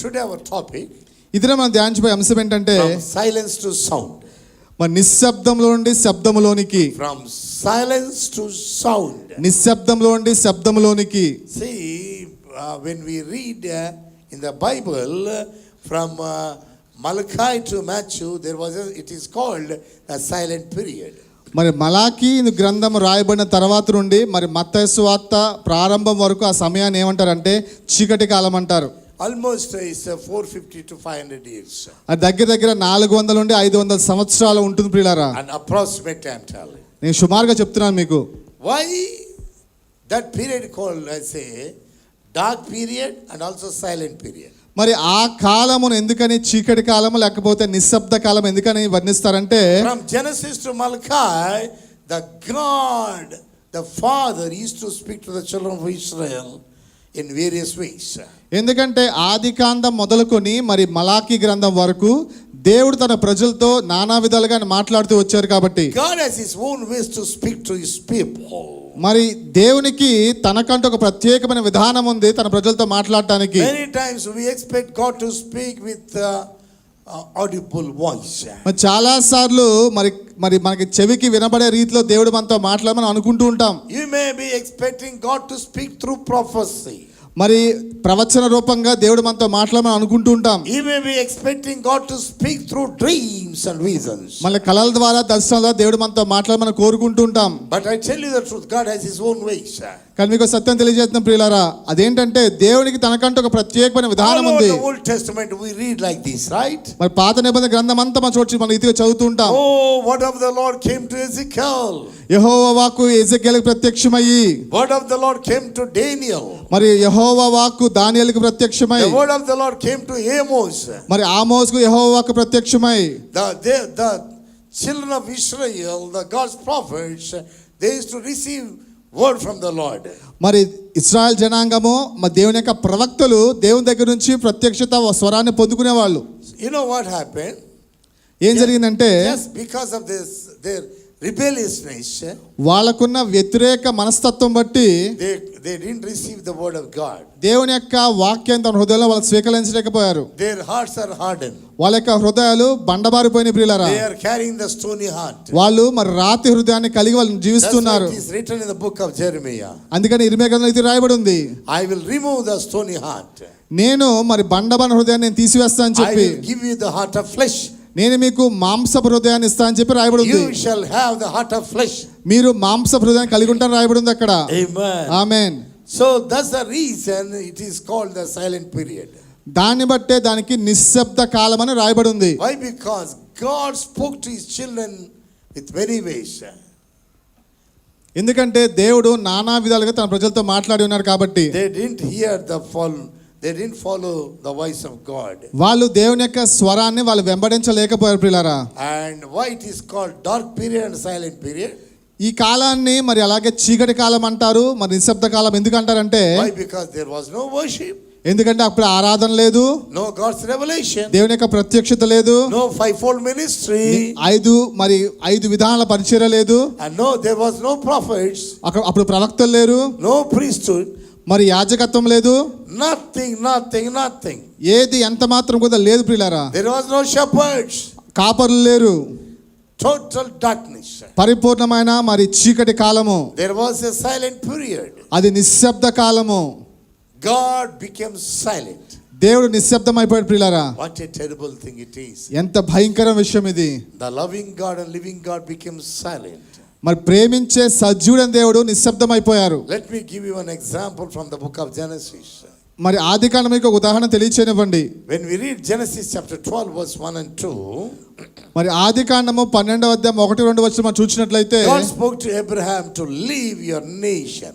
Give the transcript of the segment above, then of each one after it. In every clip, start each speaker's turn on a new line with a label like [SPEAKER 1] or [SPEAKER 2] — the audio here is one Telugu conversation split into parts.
[SPEAKER 1] Today our topic,
[SPEAKER 2] ఇదిన మనం ధ్యానించబోయే అంశం ఏంటంటే
[SPEAKER 1] from silence to sound.
[SPEAKER 2] మన నిశ్శబ్దంలో నుండి శబ్దములోనికి.
[SPEAKER 1] From silence to sound.
[SPEAKER 2] నిశ్శబ్దంలో నుండి శబ్దములోనికి.
[SPEAKER 1] See, when we read in the Bible from Malachi to Matthew, it is called a silent period.
[SPEAKER 2] మరి మలాకీ గ్రంథం రాయబడిన తర్వాత నుండి మరి మత్తయి సువార్త ప్రారంభం వరకు ఆ సమయాన్ని ఏమంటారంటే చీకటి కాలం అంటారు.
[SPEAKER 1] Almost is 450 to 500 years.
[SPEAKER 2] అది దగ్గర 400 నుండి 500 సంవత్సరాలు ఉంటుంది ప్రియులారా.
[SPEAKER 1] An approximate I'm telling.
[SPEAKER 2] నేను సుమారుగా చెప్తున్నాను మీకు.
[SPEAKER 1] Why that period called, I say, dark period and also silent period?
[SPEAKER 2] మరి ఆ కాలమును ఎందుకని చీకటి కాలము లేకపోతే నిశ్శబ్ద కాలం ఎందుకని వర్ణిస్తారంటే,
[SPEAKER 1] from Genesis to Malachi, the God, the Father used to speak to the children of Israel in various ways.
[SPEAKER 2] ఎందుకంటే ఆదికాండం మొదలుకొని మరి మలాకీ గ్రంథం వరకు దేవుడు తన ప్రజలతో నానా విధాలుగా మాట్లాడుతూ వచ్చారు కాబట్టి
[SPEAKER 1] God has his own ways to speak to his people.
[SPEAKER 2] మరి దేవునికి తనకంటూ ఒక ప్రత్యేకమైన విధానం ఉంది తన ప్రజలతో మాట్లాడటానికి.
[SPEAKER 1] Many times we expect God to speak with audible voice.
[SPEAKER 2] మరి చాలా సార్లు మరి మనకి చెవికి వినబడే రీతిలో దేవుడు మనతో మాట్లాడమని అనుకుంటూ ఉంటాం.
[SPEAKER 1] You may be expecting God to speak through prophecy.
[SPEAKER 2] మరి ప్రవచన రూపంగా దేవుడు మనతో మాట్లాడమని అనుకుంటూ ఉంటాం.
[SPEAKER 1] You may be expecting God to speak through dreams and visions.
[SPEAKER 2] మళ్ళీ కళల ద్వారా దర్శనాల ద్వారా దేవుడు మనతో మాట్లాడమని కోరుకుంటూ ఉంటాం.
[SPEAKER 1] But I tell you the truth, God has his own ways.
[SPEAKER 2] కానీ మీకు సత్యం తెలియజేస్తున్నాం ప్రియులారా, అదేంటంటే దేవునికి తనకంటూ ఒక ప్రత్యేకమైన విధానం ఉంది.
[SPEAKER 1] All over the Old Testament we read like this, right?
[SPEAKER 2] మరి పాత నిబంధన గ్రంథం అంతా మనం చూసి మనం ఇదిగా చదువుతూ ఉంటాం.
[SPEAKER 1] Oh, word of the Lord came to Ezekiel.
[SPEAKER 2] యెహోవా వాక్కు ఎజెకియెలుకు ప్రత్యక్షమయ్యి.
[SPEAKER 1] Word of the Lord came to Daniel.
[SPEAKER 2] మరి యెహోవా వాక్కు దానియేలుకు ప్రత్యక్షమై.
[SPEAKER 1] The word of the Lord came to Amos.
[SPEAKER 2] మరి ఆమోసుకు యెహోవా వాక్కు ప్రత్యక్షమై.
[SPEAKER 1] The children of Israel, the God's prophets, they used to receive word from the Lord.
[SPEAKER 2] మరి ఇశ్రాయేల్ జనాంగము మరి దేవుని యొక్క ప్రవక్తలు దేవుని దగ్గర నుంచి ప్రత్యక్షత స్వరాన్ని పొందుకునేవాళ్ళు.
[SPEAKER 1] You know what happened?
[SPEAKER 2] ఏం జరిగిందంటే
[SPEAKER 1] just because of this their rebelliousness,
[SPEAKER 2] వాళ్ళకున్న వ్యతిరేక మనస్తత్వం బట్టి
[SPEAKER 1] they didn't receive the word of God.
[SPEAKER 2] దేవుని యొక్క వాక్యాన్ని తన హృదయంలో వాళ్ళు స్వీకరించలేకపోయారు.
[SPEAKER 1] Their hearts are hardened.
[SPEAKER 2] వాళ్ళ యొక్క హృదయాలు బండబారిపోయిన ప్రియులారా.
[SPEAKER 1] They are carrying the stony heart.
[SPEAKER 2] వాళ్ళు మరి రాతి హృదయాన్ని కలిగి వాళ్ళు జీవిస్తున్నారు.
[SPEAKER 1] It is written in the book of Jeremiah.
[SPEAKER 2] అందుకని ఇర్మియా గ్రంథంలో ఇది రాయబడి ఉంది,
[SPEAKER 1] I will remove the stony heart.
[SPEAKER 2] నేను మరి బండబారిన హృదయాన్ని నేను తీసివేస్తానని చెప్పి,
[SPEAKER 1] I will give you the heart of flesh.
[SPEAKER 2] నేను మీకు మాంసపు హృదయాన్ని ఇస్తానని చెప్పి రాయబడి ఉంది.
[SPEAKER 1] You shall have the heart of flesh.
[SPEAKER 2] మీరు మాంసపు హృదయాన్ని కలిగి ఉంటారని రాయబడి ఉంది అక్కడ.
[SPEAKER 1] Amen.
[SPEAKER 2] Amen.
[SPEAKER 1] So that's the reason it is called the silent period.
[SPEAKER 2] దాన్ని బట్టే దానికి నిశ్శబ్ద కాలం అని రాయబడి ఉంది.
[SPEAKER 1] Why? Because God spoke to his children with many ways.
[SPEAKER 2] ఎందుకంటే దేవుడు నానా విధాలుగా తన ప్రజలతో మాట్లాడి ఉన్నారు కాబట్టి.
[SPEAKER 1] They didn't follow the voice of God.
[SPEAKER 2] వాళ్ళు దేవుని యొక్క స్వరాన్ని వాళ్ళు వెంబడించలేకపోయారు ప్రియులారా.
[SPEAKER 1] And why it is called dark period and silent period?
[SPEAKER 2] ఈ కాలాన్ని మరి అలాగే చీకటి కాలం అంటారు, మరి నిశ్శబ్ద కాలం ఎందుకు అంటారంటే,
[SPEAKER 1] why? Because there was no worship.
[SPEAKER 2] ఎందుకంటే అప్పుడు ఆరాధన లేదు,
[SPEAKER 1] no God's revelation,
[SPEAKER 2] దేవుని యొక్క ప్రత్యక్షత లేదు,
[SPEAKER 1] no fivefold ministry,
[SPEAKER 2] ఐదు విధానాల పరిచర్య లేదు,
[SPEAKER 1] and no, there was no prophets,
[SPEAKER 2] అప్పుడు ప్రవక్తలు లేరు,
[SPEAKER 1] no priesthood,
[SPEAKER 2] మరి యాజకత్వం లేదు,
[SPEAKER 1] nothing.
[SPEAKER 2] ఏది ఎంత మాత్రం కూడా లేదు ప్రియులారా.
[SPEAKER 1] There was no shepherds,
[SPEAKER 2] కాపరులు లేరు,
[SPEAKER 1] total darkness,
[SPEAKER 2] పరిపూర్ణమైన మరి చీకటి కాలము.
[SPEAKER 1] there was a silent period.
[SPEAKER 2] అది నిశ్శబ్ద కాలము.
[SPEAKER 1] God became silent.
[SPEAKER 2] దేవుడు నిశ్శబ్దం అయిపోయాడు ప్రియులారా.
[SPEAKER 1] What a terrible thing it is.
[SPEAKER 2] ఎంత భయంకర విషయం ఇది.
[SPEAKER 1] The loving God and living God became silent.
[SPEAKER 2] మరి ప్రేమించే సజీవుడైన దేవుడు నిశ్శబ్దం అయిపోయారు.
[SPEAKER 1] Let me give you an example from the book of Genesis.
[SPEAKER 2] మరి ఆదికాండం మీకు ఉదాహరణ తెలియచేయనివ్వండి.
[SPEAKER 1] When we read Genesis chapter 12 verse 1 and 2,
[SPEAKER 2] మరి ఆదికాండము 12వ అధ్యాయం 1-2 వచనం మనం చూసినట్లయితే,
[SPEAKER 1] God spoke to Abraham to leave your nation.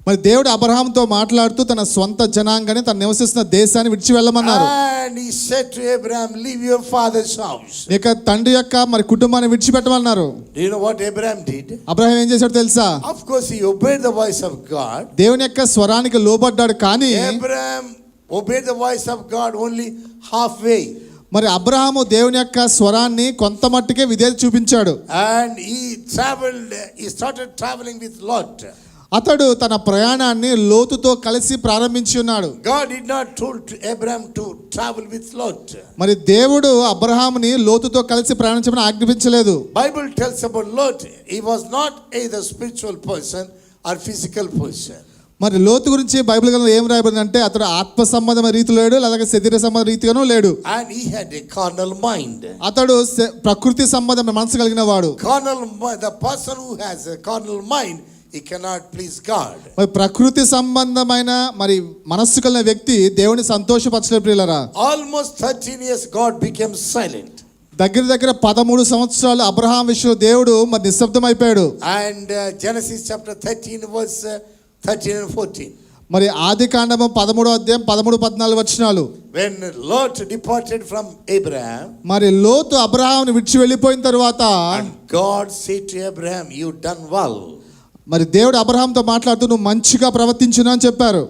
[SPEAKER 2] మరి దేవుడు అబ్రహాముతో మాట్లాడుతూ తన సొంత జనాంగాన్ని తన నివసిస్తున్న దేశాన్ని విడిచి వెళ్ళమన్నారు.
[SPEAKER 1] And he said to Abraham, leave your father's house.
[SPEAKER 2] ఇక తండ్రి యొక్క మరి కుటుంబాన్ని విడిచిపెట్టమన్నారు.
[SPEAKER 1] Do you know what Abraham did?
[SPEAKER 2] Abraham ఏం చేశాడు తెలుసా?
[SPEAKER 1] Of course he obeyed the voice of God.
[SPEAKER 2] దేవుని యొక్క స్వరానికి లోబడ్డాడు, కానీ
[SPEAKER 1] Abraham obeyed the voice of God only halfway.
[SPEAKER 2] మరి అబ్రహాము దేవుని యొక్క స్వరాన్ని కొంత మట్టుకే విధేయత చూపించాడు.
[SPEAKER 1] And he started traveling with Lot.
[SPEAKER 2] అతడు తన ప్రయాణాన్ని లోతుతో కలిసి ప్రారంభించి ఉన్నాడు.
[SPEAKER 1] God did not told to Abraham to travel with Lot.
[SPEAKER 2] మరి దేవుడు అబ్రహాముని లోతుతో కలిసి ప్రయాణించమని ఆజ్ఞాపించలేదు.
[SPEAKER 1] Bible tells about Lot. He was not either spiritual person or physical person.
[SPEAKER 2] మరి లోతు గురించి బైబిల్ గ్రంథంలో ఏం రాయబడిందంటే అతడు ఆత్మ సంబంధమైన రీతిలో లేడు, అలాగే శరీర సంబంధ రీతిగానూ లేడు.
[SPEAKER 1] And he had a carnal mind.
[SPEAKER 2] అతడు ప్రకృతి సంబంధమైన మనసు కలిగిన వాడు.
[SPEAKER 1] The person who has a carnal mind, he cannot please God.
[SPEAKER 2] మరి ప్రకృతి సంబంధమైన మరి మనస్సు కలిగిన వ్యక్తి దేవుని సంతోషపరచలేడు ప్రియులారా.
[SPEAKER 1] Almost 13 years God became silent.
[SPEAKER 2] దగ్గర 13 సంవత్సరాలు అబ్రహాం విషయంలో దేవుడు మరి నిశ్శబ్దం అయిపోయాడు.
[SPEAKER 1] And Genesis chapter 13 verse 13 and 14.
[SPEAKER 2] మరి ఆదికాండము 13వ అధ్యాయం 13-14 వచనాలు.
[SPEAKER 1] When Lot departed from Abraham,
[SPEAKER 2] మరి లోతు అబ్రహాముని విడిచి వెళ్ళిపోయిన తర్వాత
[SPEAKER 1] and God said to Abraham, you done well.
[SPEAKER 2] మరి దేవుడు అబ్రహాంతో మాట్లాడుతూ నువ్వు మంచిగా ప్రవర్తించును అని చెప్పారు.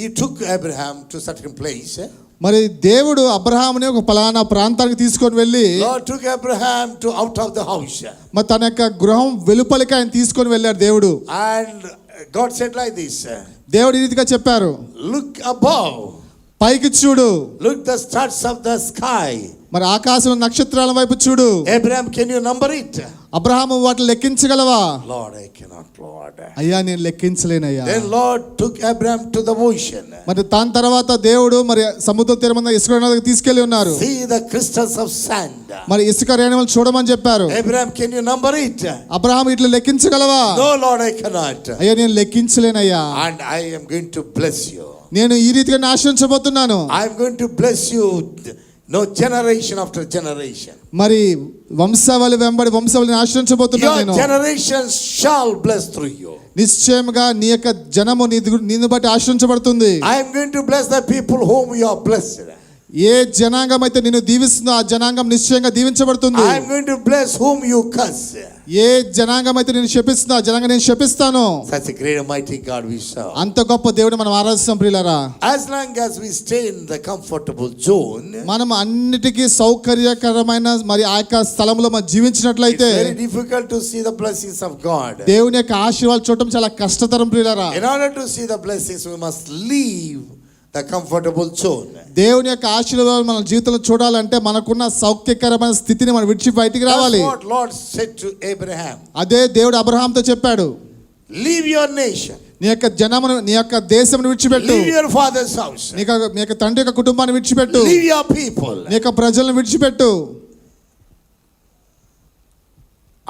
[SPEAKER 1] He took Abraham to certain place.
[SPEAKER 2] మరి దేవుడు అబ్రహాముని ఒక పలానా ప్రాంతానికి తీసుకొని వెళ్ళి
[SPEAKER 1] Lord took Abraham to out of the house.
[SPEAKER 2] మరి తన యొక్క గృహం వెలుపలికి ఆయన తీసుకొని వెళ్ళాడు దేవుడు.
[SPEAKER 1] And God said like this.
[SPEAKER 2] దేవుడు ఈ రీతిగా చెప్పారు,
[SPEAKER 1] look above.
[SPEAKER 2] పైకి చూడు.
[SPEAKER 1] Look the stars of the sky.
[SPEAKER 2] మరి ఆకాశం నక్షత్రాల వైపు చూడు.
[SPEAKER 1] Abraham, can you number it?
[SPEAKER 2] Abraham వాటిని లెక్కించగలవా?
[SPEAKER 1] Lord, I cannot, Lord.
[SPEAKER 2] అయ్యా నేను లెక్కించలేనయ్యా.
[SPEAKER 1] Then Lord took Abraham to the ocean.
[SPEAKER 2] మరి దాని తర్వాత దేవుడు మరి సముద్ర తీరమంద ఇసుక రేణువులకు తీసుకెళ్లి ఉన్నారు.
[SPEAKER 1] See the crystals of sand.
[SPEAKER 2] మరి ఇసుక రేణువులను చూడమని చెప్పారు.
[SPEAKER 1] Abraham, can you number it?
[SPEAKER 2] Abraham ఇట్లా లెక్కించగలవా?
[SPEAKER 1] No, Lord, I cannot.
[SPEAKER 2] అయ్యా నేను లెక్కించలేనయ్యా.
[SPEAKER 1] And I am going to bless you.
[SPEAKER 2] నేను ఈ రీతిగా ఆశీర్వదించబోతున్నాను.
[SPEAKER 1] I am going to bless you. No, generation after generation.
[SPEAKER 2] మరి వంశావళి వెంబడి వంశావళిని ఆశ్రయించబోతున్నాను నేను.
[SPEAKER 1] Your generations shall bless through you.
[SPEAKER 2] నిశ్చయముగా నీ యొక్క జనము నిన్ను బట్టి ఆశ్రయించబడుతుంది.
[SPEAKER 1] I am going to bless the people whom you are blessed.
[SPEAKER 2] ఏ జనాంగం అయితే నిన్ను దీవిస్తుందో ఆ జనాంగం నిశ్చయంగా దీవించబడుతుంది.
[SPEAKER 1] I am going to bless whom you curse.
[SPEAKER 2] ఏ జనాంగం అయితే నేను శపిస్తుందో ఆ జనాంగం నేను శపిస్తాను.
[SPEAKER 1] Such a great and mighty God we serve.
[SPEAKER 2] అంత గొప్ప దేవుడిని మనం ఆరాధిస్తాం ప్రియులారా.
[SPEAKER 1] As long as we stay in the comfortable zone,
[SPEAKER 2] మనం అన్నిటికీ సౌకర్యకరమైన మరి ఆ యొక్క స్థలంలో మనం జీవించినట్లయితే
[SPEAKER 1] it's very difficult to see the blessings of God.
[SPEAKER 2] దేవుని యొక్క ఆశీర్వాదాలు చూడటం చాలా కష్టతరం ప్రియులారా.
[SPEAKER 1] In order to see the blessings, we must leave the comfortable zone.
[SPEAKER 2] దేవుని యొక్క ఆశీర్వాదాలు మన జీవితంలో చూడాలంటే మనకున్న సౌఖ్యకరమైన స్థితిని మనం విడిచి బయటికి రావాలి.
[SPEAKER 1] That's what Lord said to Abraham.
[SPEAKER 2] అదే దేవుడు అబ్రహాంతో చెప్పాడు,
[SPEAKER 1] Leave your nation.
[SPEAKER 2] నీ యొక్క జనమును నీ యొక్క దేశమును విడిచిపెట్టు.
[SPEAKER 1] Leave your father's house.
[SPEAKER 2] నీ యొక్క తండ్రి యొక్క కుటుంబాన్ని విడిచిపెట్టు.
[SPEAKER 1] Leave your people.
[SPEAKER 2] నీ యొక్క ప్రజలను విడిచిపెట్టు.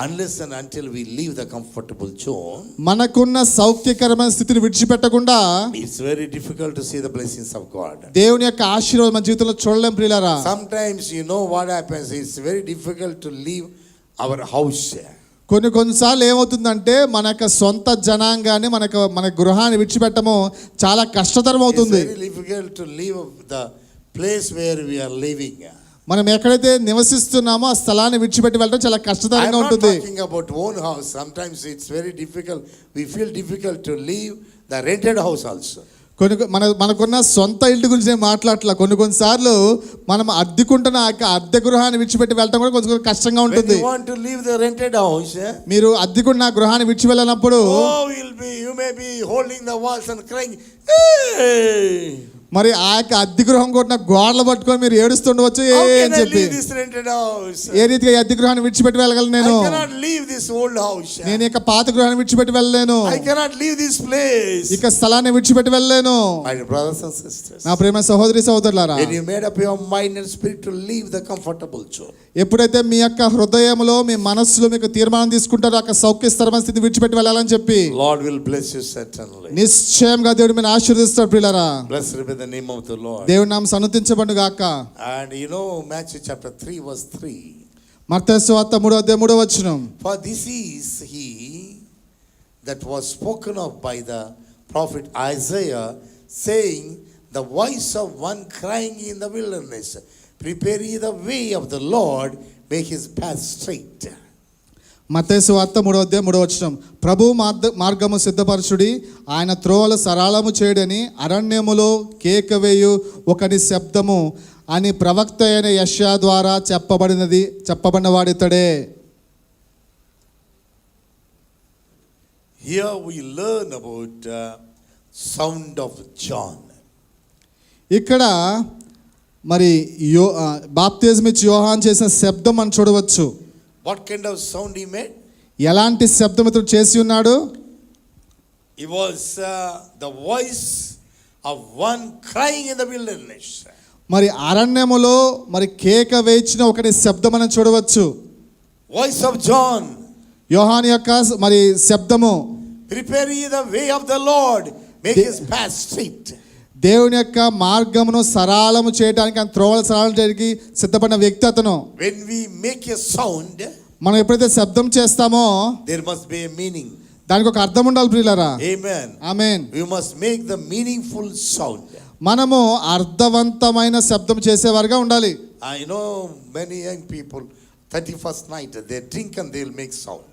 [SPEAKER 1] Unless and until we leave the comfortable zone,
[SPEAKER 2] మనకున్న సౌఖ్యకరమైన స్థితిని విడిచిపెట్టకుండా
[SPEAKER 1] it's very difficult to see the blessings of God.
[SPEAKER 2] దేవుని యొక్క ఆశీర్వాదం మన జీవితంలో చూడలేం ప్రియులారా.
[SPEAKER 1] Sometimes you know what happens, it's very difficult to leave our house.
[SPEAKER 2] కొన్నిసార్లు ఏమవుతుందంటే మన యొక్క సొంత జనాంగాన్ని మన గృహాన్ని విడిచిపెట్టము చాలా కష్టతరం
[SPEAKER 1] It's
[SPEAKER 2] అవుతుంది.
[SPEAKER 1] very difficult to leave the place where we are living.
[SPEAKER 2] మనం ఎక్కడైతే నివసిస్తున్నామో ఆ స్థలాన్ని విడిచిపెట్టి వెళ్ళడం చాలా కష్టతరంగా ఉంటుంది.
[SPEAKER 1] I'm not talking about own house. Sometimes it's very difficult. We feel difficult to leave the rented house also.
[SPEAKER 2] మనకున్న సొంత ఇంటి గురించి నేను మాట్లాడట్లా. కొన్నిసార్లు మనం అద్దెకుంటున్న అద్దె గృహాన్ని విడిచిపెట్టి వెళ్ళడం కూడా కొంచెం కష్టంగా ఉంటుంది.
[SPEAKER 1] When you want to leave the rented house,
[SPEAKER 2] మీరు అద్దెకున్న గృహాన్ని విడిచి వెళ్ళినప్పుడు
[SPEAKER 1] you may be holding the walls and crying, hey!
[SPEAKER 2] మరి ఆ యొక్క అద్దె గృహం కొట్టిన గోడలు పట్టుకొని మీరు ఏడుస్తుండవచ్చు అని చెప్పి, ఏ రీతిగా ఈ అద్దె గృహాన్ని విడిచిపెట్టి వెళ్ళగలను నేను? నేను ఇక పాత గృహాన్ని విడిచిపెట్టి వెళ్ళలేను. ఇక స్థలాన్ని విడిచిపెట్టి వెళ్ళలేను. నా ప్రేమ సహోదరి సహోదరులారా, ఎప్పుడైతే మీ యొక్క హృదయంలో మీ మనస్సులో మీకు తీర్మానం తీసుకుంటారో ఆ సౌఖ్యస్థిరమైన స్థితి విడిచిపెట్టి వెళ్ళాలని చెప్పి నిశ్చయంగా దేవుడు మీరు ఆశీర్వదిస్తాడు ప్రియులారా.
[SPEAKER 1] The name of the Lord.
[SPEAKER 2] దేవుని నామం సన్నుతించబడును గాక.
[SPEAKER 1] And you know Matthew chapter 3 verse 3.
[SPEAKER 2] మత్తయి సువార్త 3వ అధ్యాయం 3వ వచనం.
[SPEAKER 1] For this is he that was spoken of by the prophet Isaiah, saying, the voice of one crying in the wilderness, prepare ye the way of the Lord, make his path straight.
[SPEAKER 2] మత్తయి సువార్త 3వ అధ్యాయం 3వ వచనం. ప్రభు మార్గము సిద్ధపరచుడి, ఆయన త్రోవలు సరళము చేయడని అరణ్యములో కేకవేయు ఒకని శబ్దము అని ప్రవక్త అయిన యెషయా ద్వారా చెప్పబడిన వాడితడే.
[SPEAKER 1] Here we learn about sound of John.
[SPEAKER 2] ఇక్కడ మరి బాప్తిజం ఇచ్చి యోహాన్ చేసిన శబ్దం మనం చూడవచ్చు.
[SPEAKER 1] What kind of sound he made?
[SPEAKER 2] ఎలాంటి శబ్దం ఇతడు చేసి ఉన్నాడు?
[SPEAKER 1] It was the voice of one crying in the wilderness.
[SPEAKER 2] మరి అరణ్యములో మరి కేక వేయించిన ఒకటి శబ్దం మనం చూడవచ్చు.
[SPEAKER 1] Voice of John.
[SPEAKER 2] యోహాను యొక్క మరి శబ్దము.
[SPEAKER 1] Prepare ye the way of the Lord, make his path straight.
[SPEAKER 2] దేవుని యొక్క మార్గమును సరళము చేయడానికి, ఆ త్రోవలు సరళం చేయడానికి సిద్ధపడిన వ్యక్తి అతను.
[SPEAKER 1] When we make a sound,
[SPEAKER 2] మనం ఎప్పుడైతే శబ్దం చేస్తామో
[SPEAKER 1] there must be a meaning.
[SPEAKER 2] దానికి ఒక అర్థం ఉండాలి ప్రియులారా.
[SPEAKER 1] Amen.
[SPEAKER 2] Amen.
[SPEAKER 1] We must make the meaningful sound.
[SPEAKER 2] మనము అర్థవంతమైన శబ్దం చేసేవారుగా ఉండాలి.
[SPEAKER 1] I know many young people 31st night they drink and they'll make sound.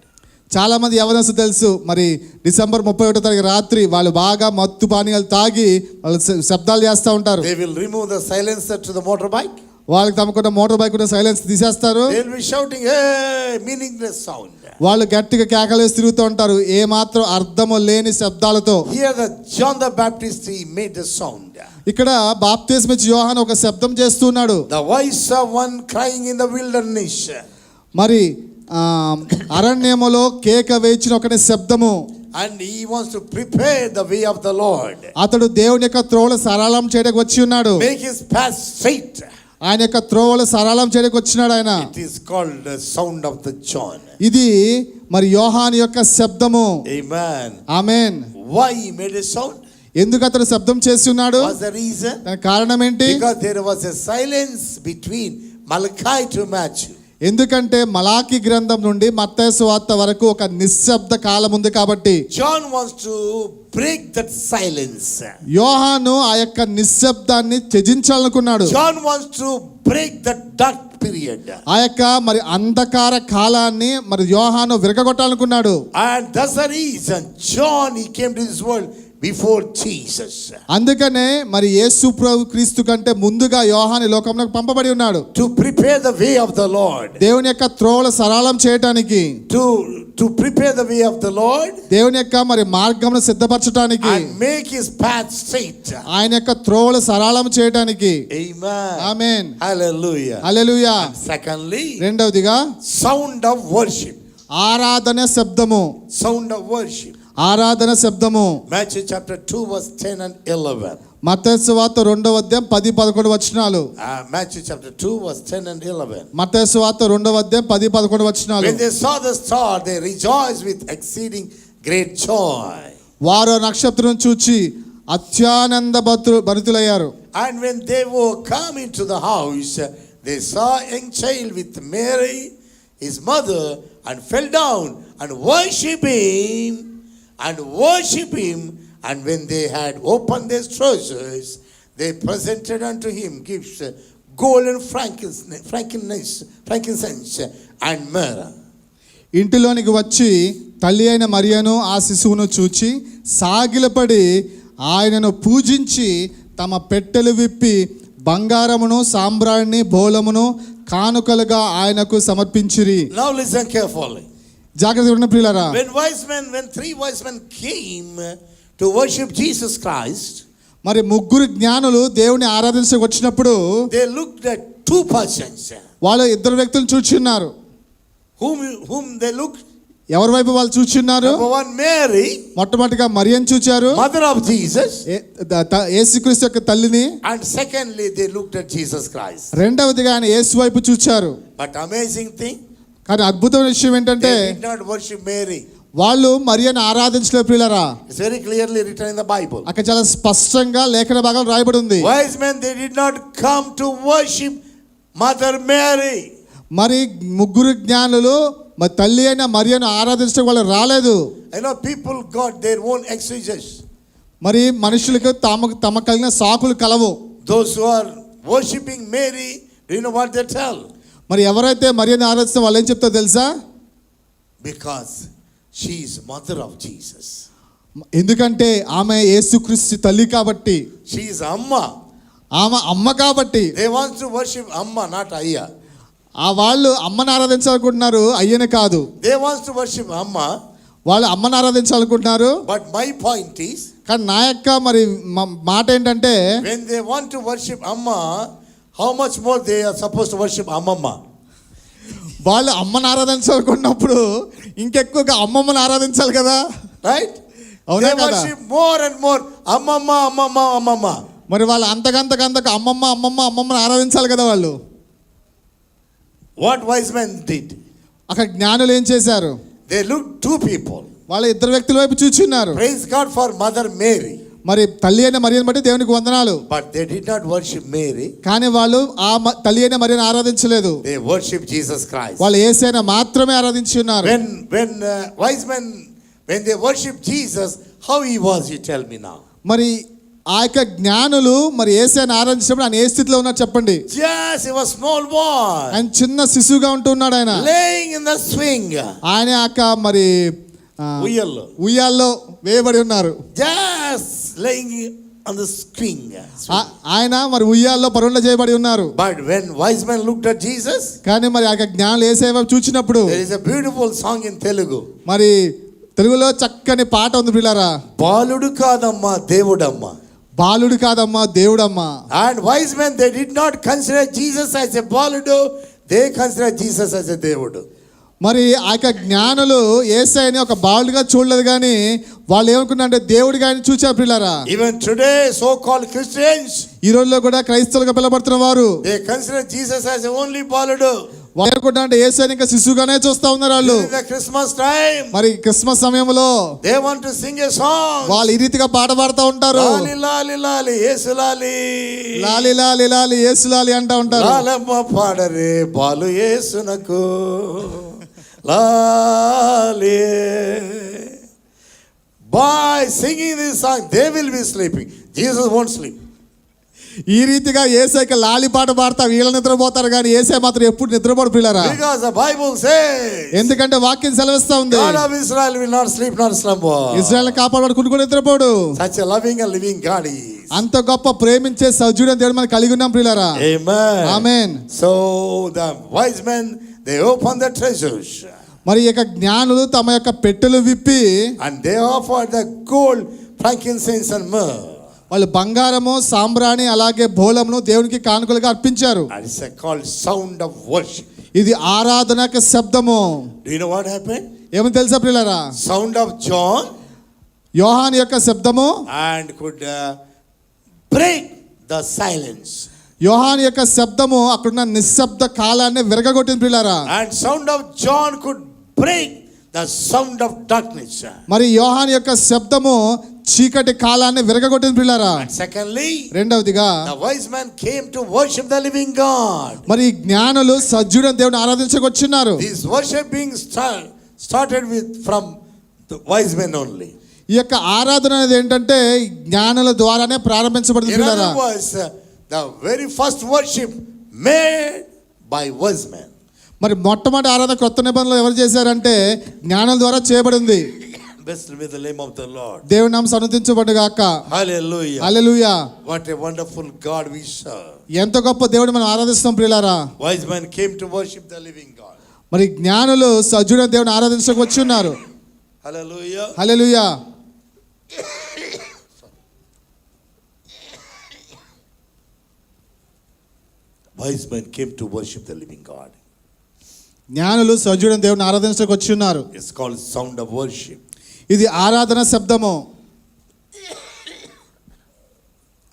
[SPEAKER 2] చాలా మంది యవనస్తులు తెలుసు, మరి డిసెంబర్ 31వ తారీఖు రాత్రి వాళ్ళు బాగా మత్తు పానీయాలు తాగి వాళ్ళు శబ్దాలు చేస్తూ ఉంటారు.
[SPEAKER 1] They will remove the silencer to the motorbike.
[SPEAKER 2] వాళ్ళకి తమకున్న మోటార్ బైక్ ఉన్న సైలెన్స్ తీసేస్తారు.
[SPEAKER 1] They will be shouting, hey, meaningless sound.
[SPEAKER 2] వాళ్ళు గట్టిగా కేకలు వేసి తిరుగుతూ ఉంటారు, ఏ మాత్రం అర్థము లేని శబ్దాలతో.
[SPEAKER 1] Here the John the Baptist he made a sound.
[SPEAKER 2] ఇక్కడ బాప్తిస్మ ఇచ్చి యోహాను ఒక శబ్దం చేస్తున్నాడు.
[SPEAKER 1] The voice of one crying in the wilderness.
[SPEAKER 2] మరి అరణ్యములో కేక వేయించిన ఒకటి శబ్దము.
[SPEAKER 1] And he wants to prepare the way of the Lord.
[SPEAKER 2] అతడు దేవుని యొక్క త్రోవలు సరళం చేయడానికి వచ్చి ఉన్నాడు.
[SPEAKER 1] Make his path straight.
[SPEAKER 2] ఆయన యొక్క త్రోవలు సరళం చేయడానికి వచ్చినాడు ఆయన.
[SPEAKER 1] It is called the sound of the John.
[SPEAKER 2] ఇది మరి యోహాను యొక్క శబ్దము.
[SPEAKER 1] Amen.
[SPEAKER 2] Amen.
[SPEAKER 1] Why he made a sound?
[SPEAKER 2] ఎందుకు అతడు శబ్దం చేసి ఉన్నాడు?
[SPEAKER 1] What's the reason?
[SPEAKER 2] దానికి కారణం ఏంటి?
[SPEAKER 1] Because there was a silence between Malachi to Matthew.
[SPEAKER 2] ఎందుకంటే మలాకి గ్రంథం నుండి మత్తయి సువార్త వరకు ఒక నిశ్శబ్ద కాలం ఉంది కాబట్టి.
[SPEAKER 1] John wants to break that silence.
[SPEAKER 2] యోహాను ఆ యొక్క నిశ్శబ్దాన్ని త్యజించాలనుకున్నాడు.
[SPEAKER 1] John wants to break that dark period.
[SPEAKER 2] ఆ యొక్క మరి అంధకార కాలాన్ని మరి యోహాను విరగొట్టాలనుకున్నాడు.
[SPEAKER 1] And that's the reason John he came to this world before Jesus.
[SPEAKER 2] అందుకనే మరి యేసు ప్రభు క్రీస్తు కంటే ముందుగా యోహాను లోకంలోకి పంపబడి ఉన్నాడు.
[SPEAKER 1] To prepare the way of the Lord.
[SPEAKER 2] దేవుని యొక్క త్రోవలు సరళం చేయడానికి.
[SPEAKER 1] To prepare the way of the Lord.
[SPEAKER 2] దేవుని యొక్క మరి మార్గమును సిద్ధపరచడానికి.
[SPEAKER 1] And make his path straight.
[SPEAKER 2] ఆయన యొక్క త్రోవలు సరళం చేయడానికి.
[SPEAKER 1] Amen.
[SPEAKER 2] ఆమేన్.
[SPEAKER 1] Hallelujah.
[SPEAKER 2] హల్లెలూయా.
[SPEAKER 1] Secondly,
[SPEAKER 2] రెండవదిగా
[SPEAKER 1] sound of worship.
[SPEAKER 2] ఆరాధన శబ్దము.
[SPEAKER 1] Sound of worship.
[SPEAKER 2] ఆరాధన శబ్దము.
[SPEAKER 1] Matthew chapter 2 verse 10 and 11.
[SPEAKER 2] మత్తయి సువార్త 2వ అధ్యాయం 10-11 వచనాలు.
[SPEAKER 1] Matthew chapter 2 verse 10 and 11.
[SPEAKER 2] మత్తయి సువార్త 2వ అధ్యాయం 10-11 వచనాలు.
[SPEAKER 1] When they saw the star, they rejoiced with exceeding great joy.
[SPEAKER 2] వారు నక్షత్రం చూచి అత్యానంద భరితులయ్యారు.
[SPEAKER 1] And when they were come into the house, they saw a young child with Mary, his mother, and fell down and worship him. And when they had opened their treasures, they presented unto him gifts, gold and frankincense and myrrh.
[SPEAKER 2] ఇంటిలోనికి వచ్చి తల్లి అయిన మరియను ఆ శిశువును చూచి సాగిలపడి ఆయనను పూజించి తమ పెట్టెలు విప్పి బంగారమును సాంబ్రాణిని బోళమును కానుకలుగా ఆయనకు సమర్పించిరి.
[SPEAKER 1] Now listen carefully.
[SPEAKER 2] జాగ్రత్తగా ఉన్న ప్రియులారా.
[SPEAKER 1] When three wise men came to worship Jesus Christ,
[SPEAKER 2] మరి ముగ్గురు జ్ఞానులు దేవుని ఆరాధించడానికి వచ్చినప్పుడు
[SPEAKER 1] they looked at two persons.
[SPEAKER 2] వాళ్ళు ఇద్దరు వ్యక్తులను చూచున్నారు.
[SPEAKER 1] Whom they looked?
[SPEAKER 2] ఎవరి వైపు వాళ్ళు చూచున్నారు?
[SPEAKER 1] Number one, Mary,
[SPEAKER 2] మొట్టమొదటిగా మరియను చూచారు,
[SPEAKER 1] mother of Jesus.
[SPEAKER 2] యేసుక్రీస్తు యొక్క తల్లిని.
[SPEAKER 1] And secondly, they looked at Jesus Christ.
[SPEAKER 2] రెండవదిగా ఆయన యేసు వైపు చూచారు.
[SPEAKER 1] But amazing thing,
[SPEAKER 2] కానీ అద్భుతమైన విషయం ఏంటంటే
[SPEAKER 1] they did not worship Mary.
[SPEAKER 2] వాళ్ళు మరియను ఆరాధించలేదు ప్రియులారా.
[SPEAKER 1] It's very clearly written in the Bible.
[SPEAKER 2] అక్కడ చాలా స్పష్టంగా లేఖన భాగాలు రాయబడి ఉంది.
[SPEAKER 1] Wise men, they did not come to worship Mother Mary.
[SPEAKER 2] మరి ముగ్గురు జ్ఞానులు మరి తల్లి అయిన మరియను ఆరాధించడం వాళ్ళు రాలేదు.
[SPEAKER 1] You know, people got their own excuses.
[SPEAKER 2] మరి మనుషులకు తమ కలిగిన సాకులు కలవు.
[SPEAKER 1] Those who are worshiping Mary, do you know what they tell?
[SPEAKER 2] మరి ఎవరైతే మరియను ఆరాధిస్తే వాళ్ళు ఏం చెప్తారో తెలుసా?
[SPEAKER 1] Because she is mother of Jesus.
[SPEAKER 2] ఎందుకంటే ఆమె యేసుక్రీస్తు తల్లి కాబట్టి.
[SPEAKER 1] She is Amma.
[SPEAKER 2] ఆమె అమ్మ కాబట్టి.
[SPEAKER 1] They want to worship Amma, not Ayya.
[SPEAKER 2] ఆ వాళ్ళు అమ్మని ఆరాధించాలనుకుంటున్నారు, అయ్యని కాదు.
[SPEAKER 1] They want to worship Amma.
[SPEAKER 2] వాళ్ళు అమ్మని ఆరాధించాలనుకుంటున్నారు.
[SPEAKER 1] But my point is,
[SPEAKER 2] కానీ నా యొక్క మరి మాట ఏంటంటే,
[SPEAKER 1] when they want to worship Amma, how much more they are supposed to worship Ammamma?
[SPEAKER 2] వాళ్ళు అమ్మని ఆరాధించాలనుకున్నప్పుడు ఇంకెక్కువగా అమ్మమ్మని ఆరాధించాలి కదా,
[SPEAKER 1] Right?
[SPEAKER 2] అవునా
[SPEAKER 1] They
[SPEAKER 2] కదా?
[SPEAKER 1] worship more and more Ammamma, Ammamma, Ammamma.
[SPEAKER 2] మరి వాళ్ళు అంతకంతకంతకు అమ్మమ్మ అమ్మమ్మ అమ్మమ్మని ఆరాధించాలి కదా వాళ్ళు.
[SPEAKER 1] What wise men did?
[SPEAKER 2] అక్కడ జ్ఞానులు ఏం చేశారు?
[SPEAKER 1] They looked two people.
[SPEAKER 2] వాళ్ళ ఇద్దరు వ్యక్తుల వైపు చూచున్నారు.
[SPEAKER 1] Praise God for Mother Mary.
[SPEAKER 2] మరి తల్లి అయిన మరియను బట్టి దేవునికి వందనాలు.
[SPEAKER 1] But they did not worship Mary.
[SPEAKER 2] కానీ వాళ్ళు ఆ తల్లి అయిన మరియను ఆరాధించలేదు.
[SPEAKER 1] They worship Jesus Christ.
[SPEAKER 2] వాళ్ళు యేసయ్యను మాత్రమే ఆరాధించి ఉన్నారు.
[SPEAKER 1] When wise men, when they worship Jesus, how he was, you tell me now.
[SPEAKER 2] మరి ఆ యొక్క జ్ఞానులు మరి యేసయ్యను ఆరాధించినప్పుడు ఆయన ఏ స్థితిలో ఉన్నారు చెప్పండి?
[SPEAKER 1] Yes, he was small boy.
[SPEAKER 2] ఆయన చిన్న శిశువుగా ఉంటున్నాడు. ఆయన
[SPEAKER 1] laying in the swing.
[SPEAKER 2] ఆయన యొక్క మరి ఉయ్యాల్లో వేయబడి ఉన్నారు.
[SPEAKER 1] Just laying on the swing.
[SPEAKER 2] ఆయన మరి ఉయ్యాల్లో పరుండ చేయబడి ఉన్నారు.
[SPEAKER 1] But when wise men looked at Jesus,
[SPEAKER 2] కానీ మరి ఆ యొక్క జ్ఞానులు యేసయ్య వైపు చూచినప్పుడు,
[SPEAKER 1] there is a beautiful song in Telugu.
[SPEAKER 2] మరి తెలుగులో చక్కని పాట ఉంది పిల్లారా.
[SPEAKER 1] బాలుడు కాదమ్మా దేవుడమ్మా.
[SPEAKER 2] బాలుడు కాదమ్మా దేవుడమ్మా.
[SPEAKER 1] And wise men, they did not consider Jesus as a baludu, they consider Jesus as a devudu.
[SPEAKER 2] మరి ఆ యొక్క జ్ఞానులు యేసయ్యని ఒక బాలుడుగా చూడలేదు, కానీ వాళ్ళు ఏమనుకున్నారంటే దేవుడిగా ఆయన చూచారు పిల్లారా.
[SPEAKER 1] Even today so called Christians,
[SPEAKER 2] ఈ రోజుల్లో కూడా క్రైస్తవులుగా పిలవబడుతున్న వారు,
[SPEAKER 1] they consider Jesus as the only baludu.
[SPEAKER 2] వాళ్ళు అనుకుంటారంటే యేసయ్యని ఇంకా శిశువుగానే చూస్తా ఉన్నారు వాళ్ళు.
[SPEAKER 1] In the Christmas time,
[SPEAKER 2] మరి క్రిస్మస్ సమయంలో
[SPEAKER 1] they want to sing a song.
[SPEAKER 2] వాళ్ళు ఈ రీతిగా పాట పాడుతూ ఉంటారు.
[SPEAKER 1] లాలి లాలి లాలి యేసు లాలి,
[SPEAKER 2] లాలి లాలి లాలి యేసు లాలి అంటూ ఉంటారు.
[SPEAKER 1] లాలమ్మ పాడరే బాలు యేసునకు లాలి. By singing this song, they will be sleeping. Jesus won't sleep.
[SPEAKER 2] ఈ రీతిగా యేసయ్యకి లాలి పాట పాడతా వీళ్ళ నిద్రపోతారు, కానీ యేసయ్య మాత్రం ఎప్పుడు నిద్రపోడు పిల్లరా.
[SPEAKER 1] Because the Bible says,
[SPEAKER 2] ఎందుకంటే వాక్యం సెలవిస్తా ఉంది,
[SPEAKER 1] God of Israel will not sleep nor slumber.
[SPEAKER 2] ఇశ్రాయేలును కాపాడవాడు కునుకు నిద్రపోడు.
[SPEAKER 1] Such a loving and living God is.
[SPEAKER 2] అంత గొప్ప ప్రేమించే సజీవుడైన దేవుడు మనం కలిగి ఉన్నాం ప్రియులారా.
[SPEAKER 1] Amen.
[SPEAKER 2] Amen.
[SPEAKER 1] So the wise men, they open the treasures.
[SPEAKER 2] మరి యొక్క జ్ఞానులు తమ యొక్క పెట్టెలు విప్పి,
[SPEAKER 1] and they offer the gold, frankincense and myrrh.
[SPEAKER 2] వాళ్ళు బంగారము సాంబ్రాణి అలాగే బోళమును దేవునికి కానుకలుగా అర్పించారు.
[SPEAKER 1] And it's called sound of worship.
[SPEAKER 2] ఇది ఆరాధన యొక్క శబ్దము.
[SPEAKER 1] Do you know what happened?
[SPEAKER 2] ఏమని తెలుసా ప్రియులారా?
[SPEAKER 1] Sound of John,
[SPEAKER 2] యోహాను యొక్క శబ్దము
[SPEAKER 1] and could break the silence.
[SPEAKER 2] యోహాను యొక్క శబ్దము అక్కడున్న నిశ్శబ్ద కాలాన్ని విరగగొట్టింది ప్రియులారా.
[SPEAKER 1] And sound of John could break the sound of darkness.
[SPEAKER 2] మరి యోహాను యొక్క శబ్దము చీకటి కాలాన్ని విరగగొట్టింది ప్రియులారా.
[SPEAKER 1] And secondly,
[SPEAKER 2] రెండవదిగా
[SPEAKER 1] the wise man came to worship the living God.
[SPEAKER 2] మరి జ్ఞానులు సజీవుడైన దేవుని ఆరాధించకొచ్చున్నారు.
[SPEAKER 1] This worship being started with from the wise men only.
[SPEAKER 2] ఈ యొక్క ఆరాధన అనేది ఏంటంటే జ్ఞానుల ద్వారానే ప్రారంభించబడింది
[SPEAKER 1] In
[SPEAKER 2] ప్రియులారా.
[SPEAKER 1] other words, the very first worship made by wise men.
[SPEAKER 2] మరి మొట్టమొదటి ఆరాధన కొత్త నిబంధనలో ఎవరు చేశారంటే జ్ఞానుల ద్వారా చేయబడింది.
[SPEAKER 1] Blessed be the name of the Lord.
[SPEAKER 2] దేవుని నామం సన్నుతించబడును గాక.
[SPEAKER 1] Hallelujah.
[SPEAKER 2] Hallelujah.
[SPEAKER 1] What a wonderful God we serve.
[SPEAKER 2] ఎంత గొప్ప దేవుడిని మనం ఆరాధిస్తాం ప్రియులారా.
[SPEAKER 1] Wise men came to worship the living God.
[SPEAKER 2] మరి జ్ఞానులు సజీవుడైన దేవుని ఆరాధించకు వచ్చి ఉన్నారు.
[SPEAKER 1] Hallelujah.
[SPEAKER 2] Hallelujah.
[SPEAKER 1] Wise men came to worship the living God.
[SPEAKER 2] జ్ఞానులు సజీవుడైన దేవుని ఆరాధించకు వచ్చి ఉన్నారు.
[SPEAKER 1] It's called sound of worship.
[SPEAKER 2] ఇది ఆరాధన శబ్దము.